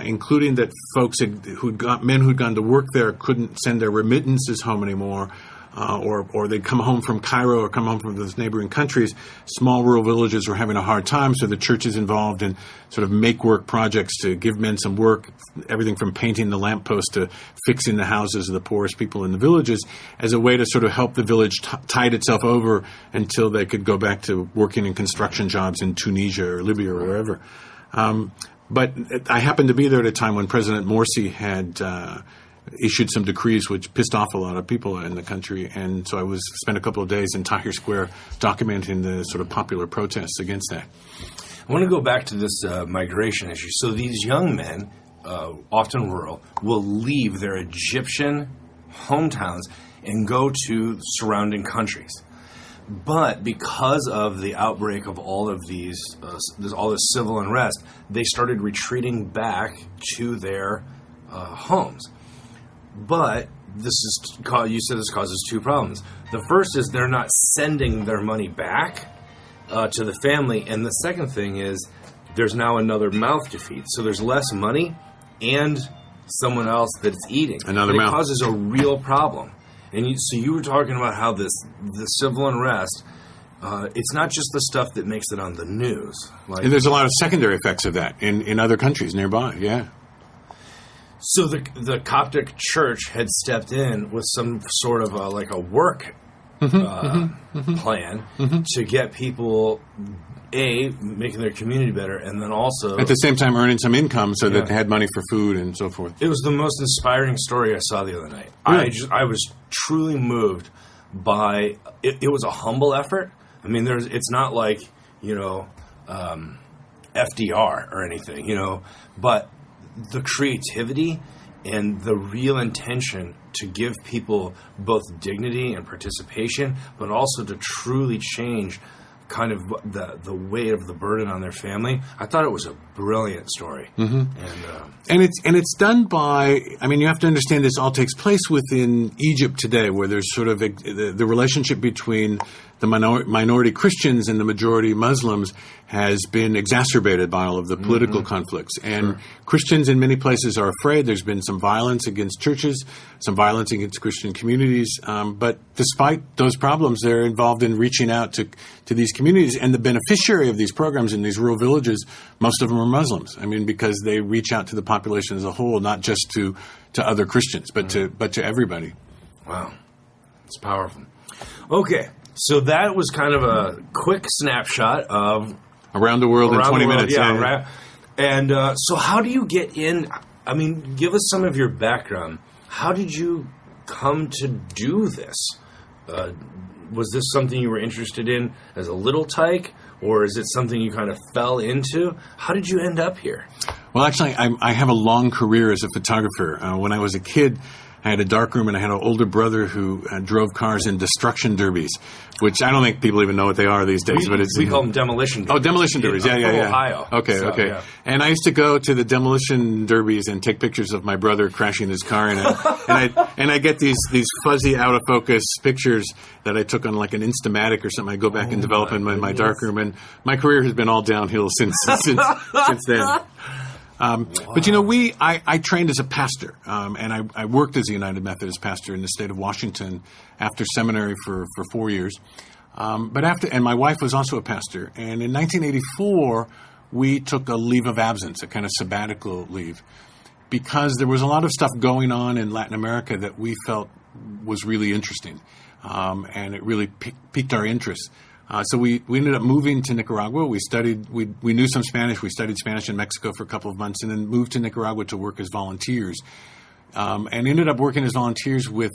including that folks men who'd gone to work there couldn't send their remittances home anymore, or they'd come home from Cairo or come home from those neighboring countries. Small rural villages were having a hard time, so the church is involved in sort of make-work projects to give men some work, everything from painting the lamppost to fixing the houses of the poorest people in the villages, as a way to sort of help the village tide itself over until they could go back to working in construction jobs in Tunisia or Libya or wherever. But I happened to be there at a time when President Morsi had issued some decrees which pissed off a lot of people in the country, and so I spent a couple of days in Tahrir Square documenting the sort of popular protests against that.
I want to go back to this migration issue. So these young men, often rural, will leave their Egyptian hometowns and go to surrounding countries. But because of the outbreak of all of these, all this civil unrest, they started retreating back to their homes. But you said this causes two problems. The first is they're not sending their money back to the family, and the second thing is there's now another mouth to feed. So there's less money and someone else that's eating.
Another
and
mouth.
It causes a real problem. And so you were talking about how the civil unrest, it's not just the stuff that makes it on the news. Like,
And there's a lot of secondary effects of that in other countries nearby, yeah.
So the Coptic Church had stepped in with some sort of a work plan to get people, making their community better, and then also
At the same time earning some income so that they had money for food and so forth.
It was the most inspiring story I saw the other night.
Really?
I was truly moved by it. It was a humble effort. I mean, it's not like, FDR or anything, but the creativity and the real intention to give people both dignity and participation, but also to truly change kind of the weight of the burden on their family. I thought it was a brilliant story.
And it's done by, you have to understand this all takes place within Egypt today, where there's sort of the relationship between the minority Christians and the majority Muslims has been exacerbated by all of the political conflicts. And Christians in many places are afraid. There's been some violence against churches, some violence against Christian communities. But despite those problems, they're involved in reaching out to these communities. And the beneficiary of these programs in these rural villages, most of them are Muslims. Because they reach out to the population as a whole, not just to other Christians, but to everybody.
Wow. It's powerful. Okay. So that was kind of a quick snapshot of
Around the world in 20 minutes.
Yeah. Right. And so how do you get in? Give us some of your background. How did you come to do this? Was this something you were interested in as a little tyke, or is it something you kind of fell into? How did you end up here?
Well, actually, I have a long career as a photographer. When I was a kid, I had a darkroom, and I had an older brother who drove cars in destruction derbies, which I don't think people even know what they are these days.
We call them demolition derbies.
Oh, demolition derbies. Yeah.
Ohio.
Okay.
Yeah.
And I used to go to the demolition derbies and take pictures of my brother crashing his car, and I get these fuzzy out of focus pictures that I took on like an Instamatic or something. I go back and develop in my darkroom, and my career has been all downhill since then. But I trained as a pastor, and I worked as a United Methodist pastor in the state of Washington after seminary for 4 years. And my wife was also a pastor. And in 1984, we took a leave of absence, a kind of sabbatical leave, because there was a lot of stuff going on in Latin America that we felt was really interesting, and it really piqued our interest. So we ended up moving to Nicaragua. We knew some Spanish. We studied Spanish in Mexico for a couple of months, and then moved to Nicaragua to work as volunteers. And ended up working as volunteers with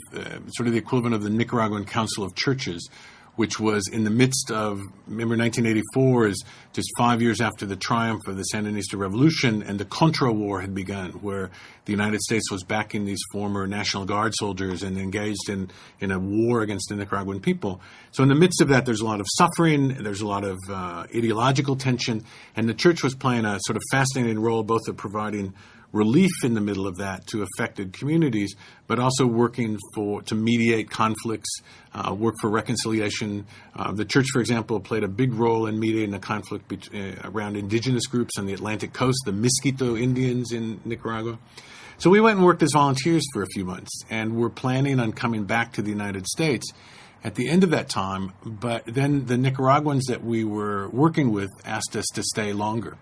sort of the equivalent of the Nicaraguan Council of Churches, which was in the midst of, remember 1984 is just 5 years after the triumph of the Sandinista Revolution, and the Contra War had begun, where the United States was backing these former National Guard soldiers and engaged in a war against the Nicaraguan people. So in the midst of that, there's a lot of suffering, there's a lot of ideological tension, and the church was playing a sort of fascinating role, both of providing relief in the middle of that to affected communities, but also working to mediate conflicts, work for reconciliation. The church, for example, played a big role in mediating a conflict around indigenous groups on the Atlantic coast, the Miskito Indians in Nicaragua. So we went and worked as volunteers for a few months, and we're planning on coming back to the United States at the end of that time. But then the Nicaraguans that we were working with asked us to stay longer.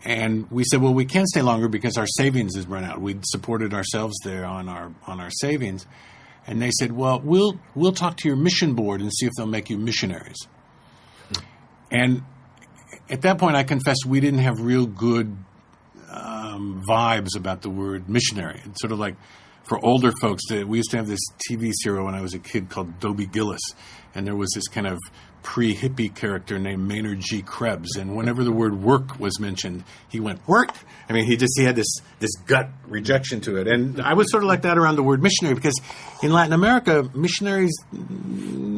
And we said, well, we can't stay longer because our savings has run out. We'd supported ourselves there on our savings. And they said, well, we'll talk to your mission board and see if they'll make you missionaries. And at that point, I confess we didn't have real good vibes about the word missionary. It's sort of like for older folks, we used to have this TV serial when I was a kid called Dobie Gillis. And there was this kind of pre-hippie character named Maynard G. Krebs, and whenever the word work was mentioned, he went, work? He had this gut rejection to it. And I was sort of like that around the word missionary, because in Latin America, missionaries,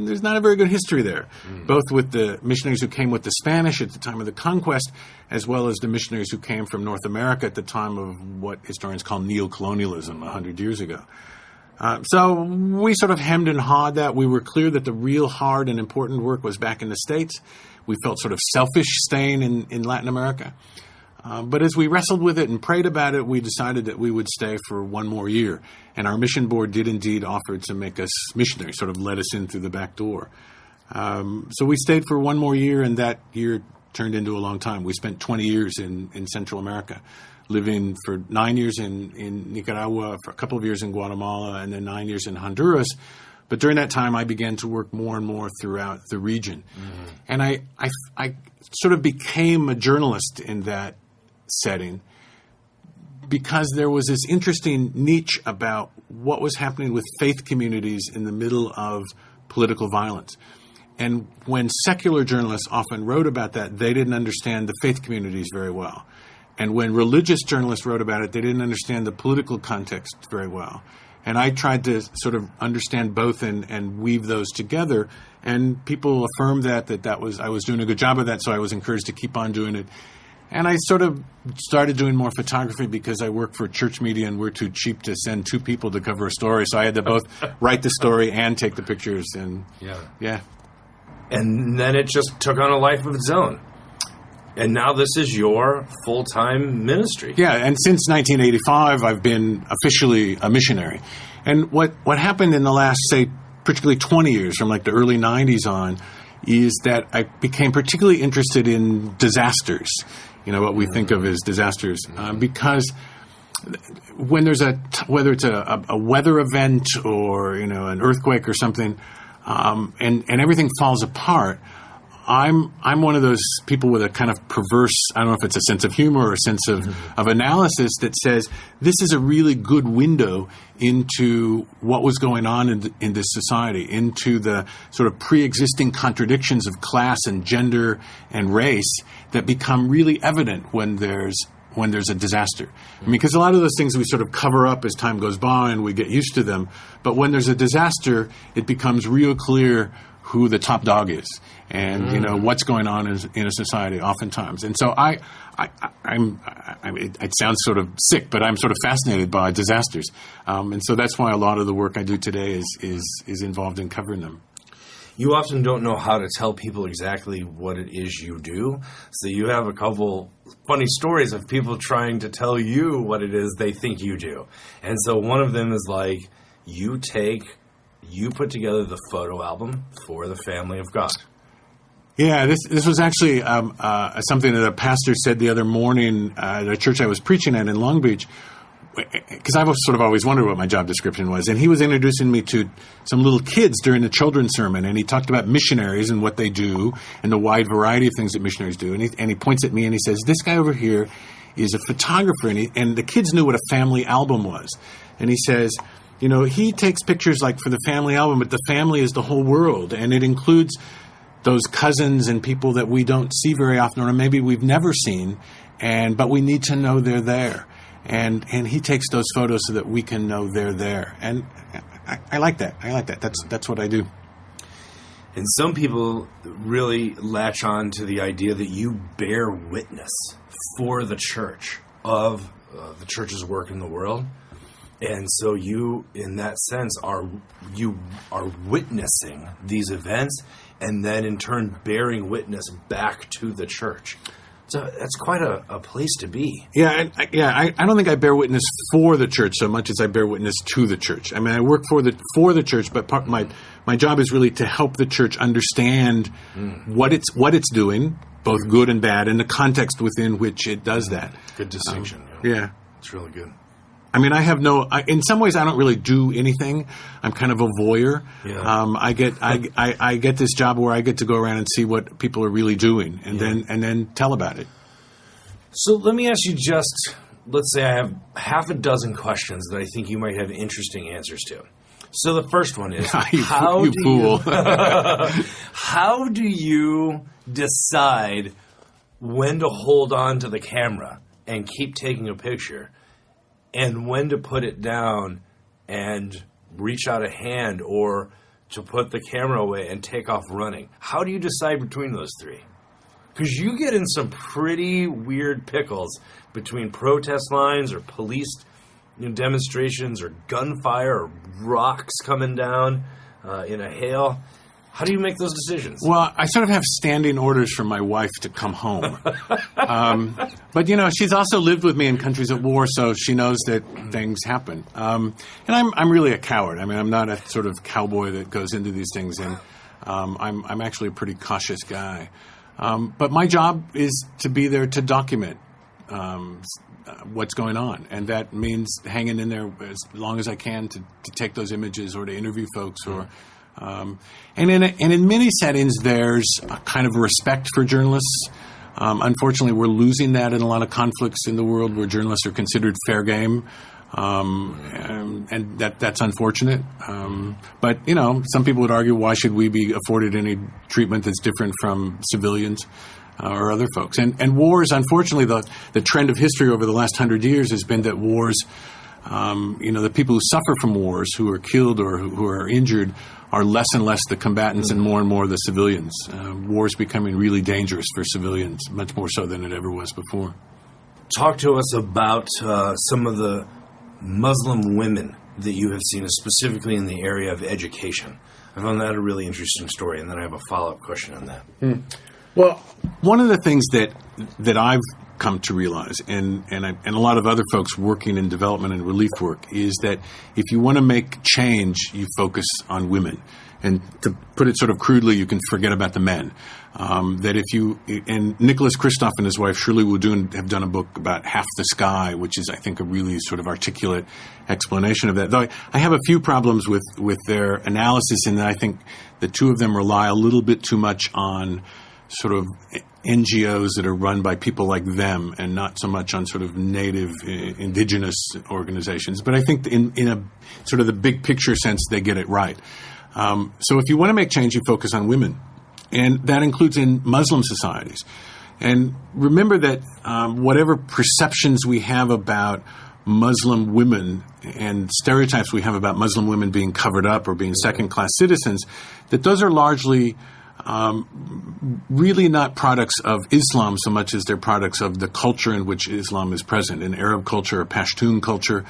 there's not a very good history there, both with the missionaries who came with the Spanish at the time of the conquest, as well as the missionaries who came from North America at the time of what historians call neo-colonialism 100 years ago. So we sort of hemmed and hawed that. We were clear that the real hard and important work was back in the States. We felt sort of selfish staying in Latin America. But as we wrestled with it and prayed about it, we decided that we would stay for one more year. And our mission board did indeed offer to make us missionaries, sort of let us in through the back door. So we stayed for one more year, and that year turned into a long time. We spent 20 years in Central America, living for 9 years in Nicaragua, for a couple of years in Guatemala, and then 9 years in Honduras. But during that time, I began to work more and more throughout the region. And I sort of became a journalist in that setting because there was this interesting niche about what was happening with faith communities in the middle of political violence. And when secular journalists often wrote about that, they didn't understand the faith communities very well. And when religious journalists wrote about it, they didn't understand the political context very well. And I tried to sort of understand both and weave those together. And people affirmed that was I was doing a good job of that, so I was encouraged to keep on doing it. And I sort of started doing more photography because I work for church media and we're too cheap to send two people to cover a story. So I had to both write the story and take the pictures. And yeah.
And then it just took on a life of its own. And now this is your full-time ministry.
Yeah, and since 1985, I've been officially a missionary. And what happened in the last, say, particularly 20 years, from like the early 90s on, is that I became particularly interested in disasters, what we think of as disasters, because when there's whether it's a weather event or, an earthquake or something, and everything falls apart, I'm one of those people with a kind of perverse, I don't know if it's a sense of humor or a sense of analysis that says this is a really good window into what was going on in this society, into the sort of pre-existing contradictions of class and gender and race that become really evident when there's a disaster. I mean, because a lot of those things we sort of cover up as time goes by and we get used to them. But when there's a disaster, it becomes real clear who the top dog is and, what's going on in a society oftentimes. And so it sounds sort of sick, but I'm sort of fascinated by disasters. And so that's why a lot of the work I do today is involved in covering them.
You often don't know how to tell people exactly what it is you do. So you have a couple funny stories of people trying to tell you what it is they think you do. And so one of them is like, you put together the photo album for the family of God.
Yeah, this was actually something that a pastor said the other morning at a church I was preaching at in Long Beach, because I've sort of always wondered what my job description was. And he was introducing me to some little kids during the children's sermon, and he talked about missionaries and what they do and the wide variety of things that missionaries do. And he points at me and he says, this guy over here is a photographer. And the kids knew what a family album was. And he says, he takes pictures like for the family album, but the family is the whole world. And it includes those cousins and people that we don't see very often, or maybe we've never seen, but we need to know they're there. And he takes those photos so that we can know they're there. And I like that. That's what I do.
And some people really latch on to the idea that you bear witness for the church of the church's work in the world. And so you, in that sense, are witnessing these events and then in turn bearing witness back to the church. So that's quite a place to be.
Yeah, I don't think I bear witness for the church so much as I bear witness to the church. I mean, I work for the church, but my job is really to help the church understand what it's doing, both good and bad, and the context within which it does that.
Good distinction.
Yeah.
It's really good.
I mean, in some ways I don't really do anything. I'm kind of a voyeur.
Yeah.
I get this job where I get to go around and see what people are really doing and then tell about it.
So let me ask you let's say I have half a dozen questions that I think you might have interesting answers to. So the first one is, how do you decide when to hold on to the camera and keep taking a picture, and when to put it down and reach out a hand or to put the camera away and take off running. How do you decide between those three? Because you get in some pretty weird pickles between protest lines or police demonstrations or gunfire or rocks coming down in a hail. How do you make those decisions?
Well, I sort of have standing orders from my wife to come home. But, she's also lived with me in countries at war, so she knows that things happen. And I'm really a coward. I mean, I'm not a sort of cowboy that goes into these things, and I'm actually a pretty cautious guy. But my job is to be there to document what's going on, and that means hanging in there as long as I can to take those images or to interview folks or... And in many settings, there's a kind of respect for journalists. Unfortunately, we're losing that in a lot of conflicts in the world where journalists are considered fair game, and that's unfortunate. But some people would argue, why should we be afforded any treatment that's different from civilians or other folks? And wars, unfortunately, the trend of history over the last 100 years has been that wars, the people who suffer from wars, who are killed or who are injured, are less and less the combatants and more the civilians. War is becoming really dangerous for civilians, much more so than it ever was before.
Talk to us about some of the Muslim women that you have seen, specifically in the area of education. I found that a really interesting story, and then I have a follow-up question on that.
Well, one of the things that I've come to realize, and a lot of other folks working in development and relief work, is that if you want to make change, you focus on women. And to put it sort of crudely, you can forget about the men. And Nicholas Kristof and his wife Shirley Woodoon have done a book about Half the Sky, which is, I think, a really sort of articulate explanation of that. Though I have a few problems with their analysis in that I think the two of them rely a little bit too much on sort of NGOs that are run by people like them and not so much on sort of native indigenous organizations. But I think in a sort of the big picture sense, they get it right. So if you want to make change, you focus on women. And that includes in Muslim societies. And remember that whatever perceptions we have about Muslim women and stereotypes we have about Muslim women being covered up or being second-class citizens, that those are largely really not products of Islam so much as they're products of the culture in which Islam is present, in Arab culture or Pashtun culture.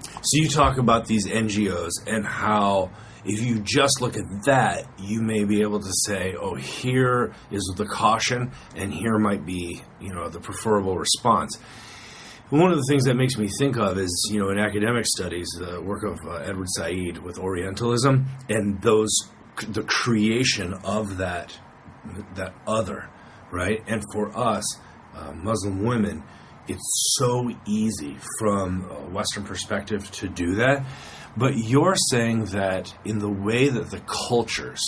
So you talk about these NGOs and how if you just look at that, you may be able to say, oh, here is the caution and here might be, the preferable response. One of the things that makes me think of is, in academic studies, the work of Edward Said with Orientalism and the creation of that other, right? And for us, Muslim women, it's so easy from a Western perspective to do that. But you're saying that in the way that the cultures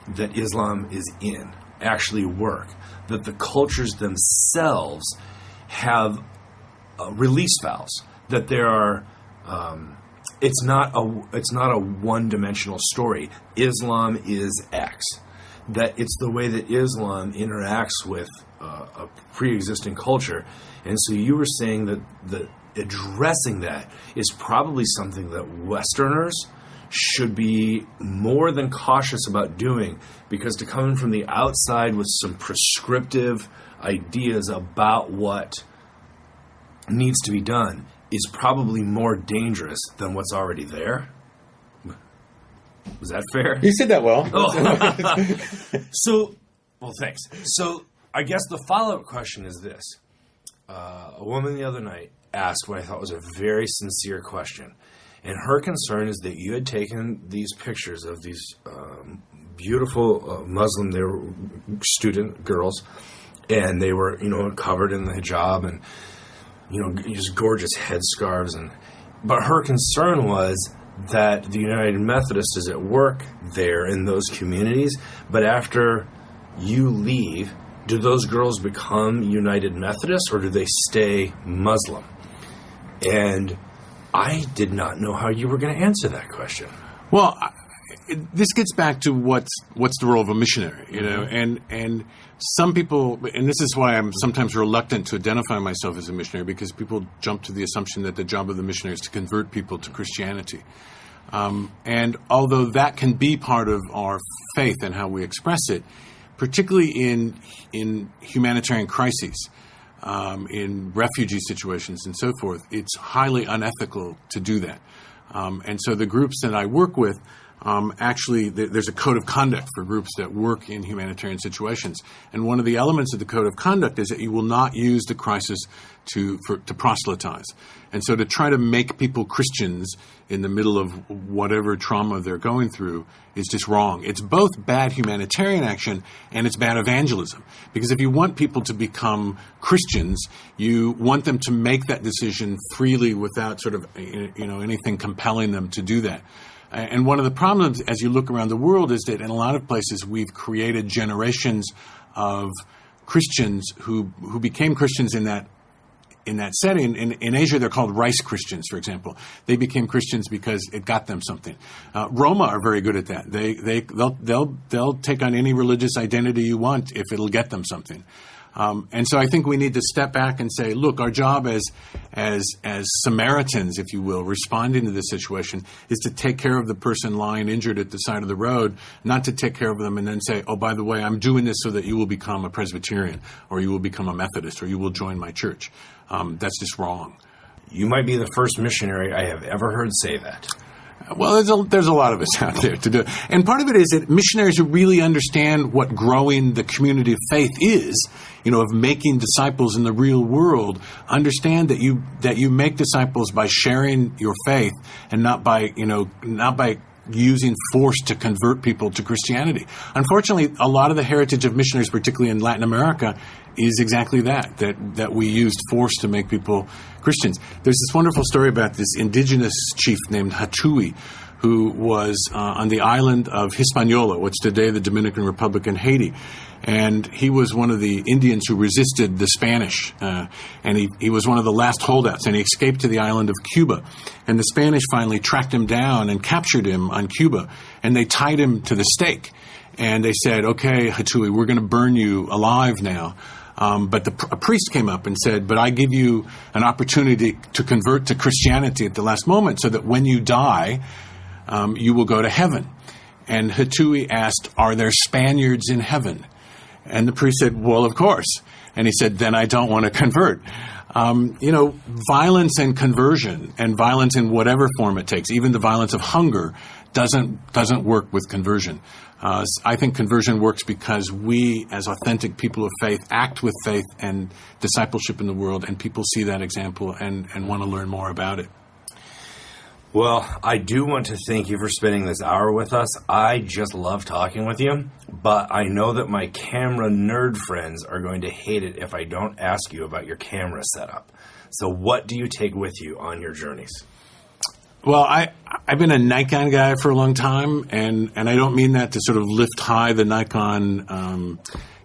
that Islam is in actually work, that the cultures themselves have release valves, that there are it's not a one-dimensional story. Islam is X. That it's the way that Islam interacts with a pre-existing culture. And so you were saying that addressing that is probably something that Westerners should be more than cautious about doing, because to come in from the outside with some prescriptive ideas about what needs to be done is probably more dangerous than what's already there. Was that fair?
You said that well.
Well, thanks. So I guess the follow-up question is this. A woman the other night asked what I thought was a very sincere question. And her concern is that you had taken these pictures of these beautiful Muslim, they were student girls, and they were, covered in the hijab and, just gorgeous headscarves. But her concern was that the United Methodist is at work there in those communities, but after you leave, do those girls become United Methodists or do they stay Muslim? And I did not know how you were going to answer that question.
Well, this gets back to what's the role of a missionary, and some people, and this is why I'm sometimes reluctant to identify myself as a missionary, because people jump to the assumption that the job of the missionary is to convert people to Christianity. And although that can be part of our faith and how we express it, particularly in humanitarian crises, in refugee situations and so forth, it's highly unethical to do that. And so the groups that I work with, actually, there's a code of conduct for groups that work in humanitarian situations. And one of the elements of the code of conduct is that you will not use the crisis to proselytize. And so to try to make people Christians in the middle of whatever trauma they're going through is just wrong. It's both bad humanitarian action and it's bad evangelism. Because if you want people to become Christians, you want them to make that decision freely without sort of, anything compelling them to do that. And one of the problems as you look around the world is that in a lot of places we've created generations of Christians who became Christians in that setting. In Asia, they're called rice Christians, for example. They became Christians because it got them something. Roma are very good at that. They'll take on any religious identity you want if it'll get them something. And so I think we need to step back and say, look, our job as Samaritans, if you will, responding to this situation is to take care of the person lying injured at the side of the road, not to take care of them and then say, oh, by the way, I'm doing this so that you will become a Presbyterian or you will become a Methodist or you will join my church. That's just wrong.
You might be the first missionary I have ever heard say that.
Well, there's a lot of us out there to do it. And part of it is that missionaries who really understand what growing the community of faith is, of making disciples in the real world, understand that you make disciples by sharing your faith and not by using force to convert people to Christianity. Unfortunately, a lot of the heritage of missionaries, particularly in Latin America, is exactly that we used force to make people Christians. There's this wonderful story about this indigenous chief named Hatui, who was on the island of Hispaniola, what's today the Dominican Republic and Haiti. And he was one of the Indians who resisted the Spanish. And he was one of the last holdouts, and he escaped to the island of Cuba. And the Spanish finally tracked him down and captured him on Cuba. And they tied him to the stake. And they said, okay, Hatui, we're going to burn you alive now. But a priest came up and said, but I give you an opportunity to convert to Christianity at the last moment so that when you die, you will go to heaven. And Hatui asked, are there Spaniards in heaven? And the priest said, well, of course. And he said, then I don't want to convert. Violence and conversion, and violence in whatever form it takes, even the violence of hunger, doesn't work with conversion. I think conversion works because we, as authentic people of faith, act with faith and discipleship in the world, and people see that example and want to learn more about it.
Well, I do want to thank you for spending this hour with us. I just love talking with you, but I know that my camera nerd friends are going to hate it if I don't ask you about your camera setup. So what do you take with you on your journeys?
Well, I've been a Nikon guy for a long time, and I don't mean that to sort of lift high the Nikon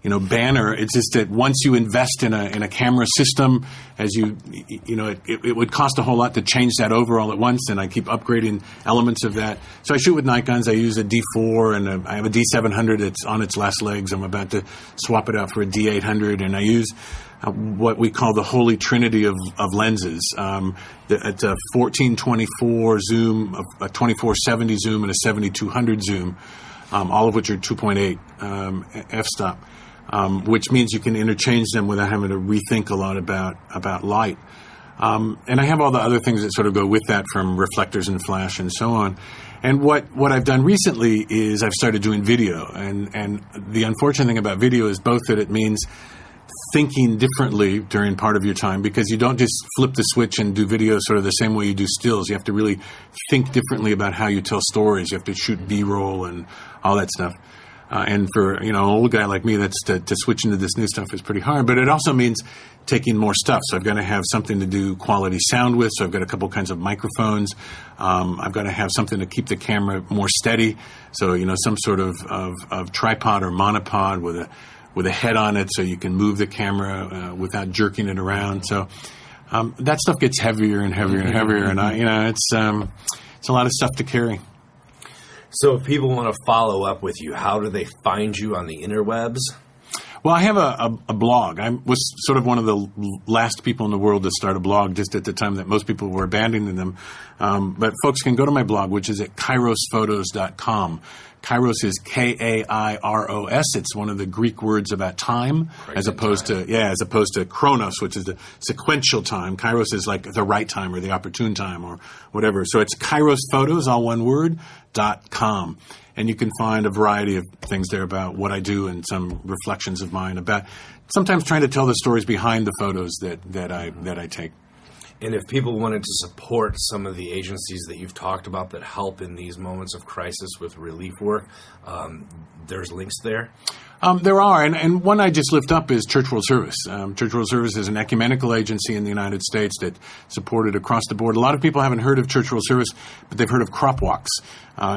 banner. It's just that once you invest in a camera system, it would cost a whole lot to change that over all at once, and I keep upgrading elements of that. So I shoot with Nikons. I use a D4, and I have a D700 that's on its last legs. I'm about to swap it out for a D800, and I use what we call the holy trinity of lenses. It's a 14-24 zoom, a 24-70 zoom, and a 70-200 zoom, all of which are 2.8 f-stop. Which means you can interchange them without having to rethink a lot about light. And I have all the other things that sort of go with that, from reflectors and flash and so on. And what I've done recently is I've started doing video. And the unfortunate thing about video is both that it means thinking differently during part of your time, because you don't just flip the switch and do video sort of the same way you do stills. You have to really think differently about how you tell stories. You have to shoot B-roll and all that stuff. And for an old guy like me, that's to switch into this new stuff is pretty hard. But it also means taking more stuff. So I've got to have something to do quality sound with. So I've got a couple kinds of microphones. I've got to have something to keep the camera more steady. So some sort of tripod or monopod with a head on it, so you can move the camera without jerking it around. So that stuff gets heavier and heavier and heavier, and it's a lot of stuff to carry.
So if people want to follow up with you, how do they find you on the interwebs?
Well, I have a blog. I was sort of one of the last people in the world to start a blog just at the time that most people were abandoning them. But folks can go to my blog, which is at kairosphotos.com. Kairos is Kairos. It's one of the Greek words about time, as opposed to chronos, which is the sequential time. Kairos is like the right time or the opportune time or whatever. So it's kairosphotos, all one word, .com. And you can find a variety of things there about what I do and some reflections of mine about sometimes trying to tell the stories behind the photos that I take.
And if people wanted to support some of the agencies that you've talked about that help in these moments of crisis with relief work, there's links there?
There are, and one I just lift up is Church World Service. Church World Service is an ecumenical agency in the United States that supported across the board. A lot of people haven't heard of Church World Service, but they've heard of crop walks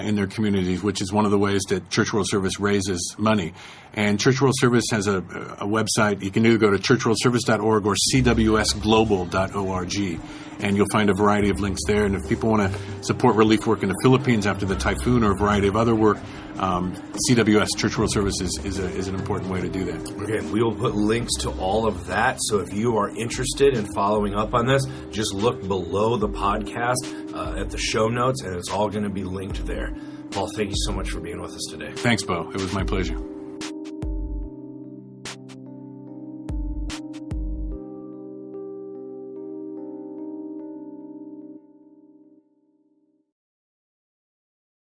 in their communities, which is one of the ways that Church World Service raises money. And Church World Service has a website. You can either go to churchworldservice.org or cwsglobal.org. And you'll find a variety of links there. And if people want to support relief work in the Philippines after the typhoon or a variety of other work, CWS, Church World Service, is an important way to do that.
Okay, we will put links to all of that. So if you are interested in following up on this, just look below the podcast at the show notes, and it's all going to be linked there. Paul, thank you so much for being with us today.
Thanks, Bo. It was my pleasure.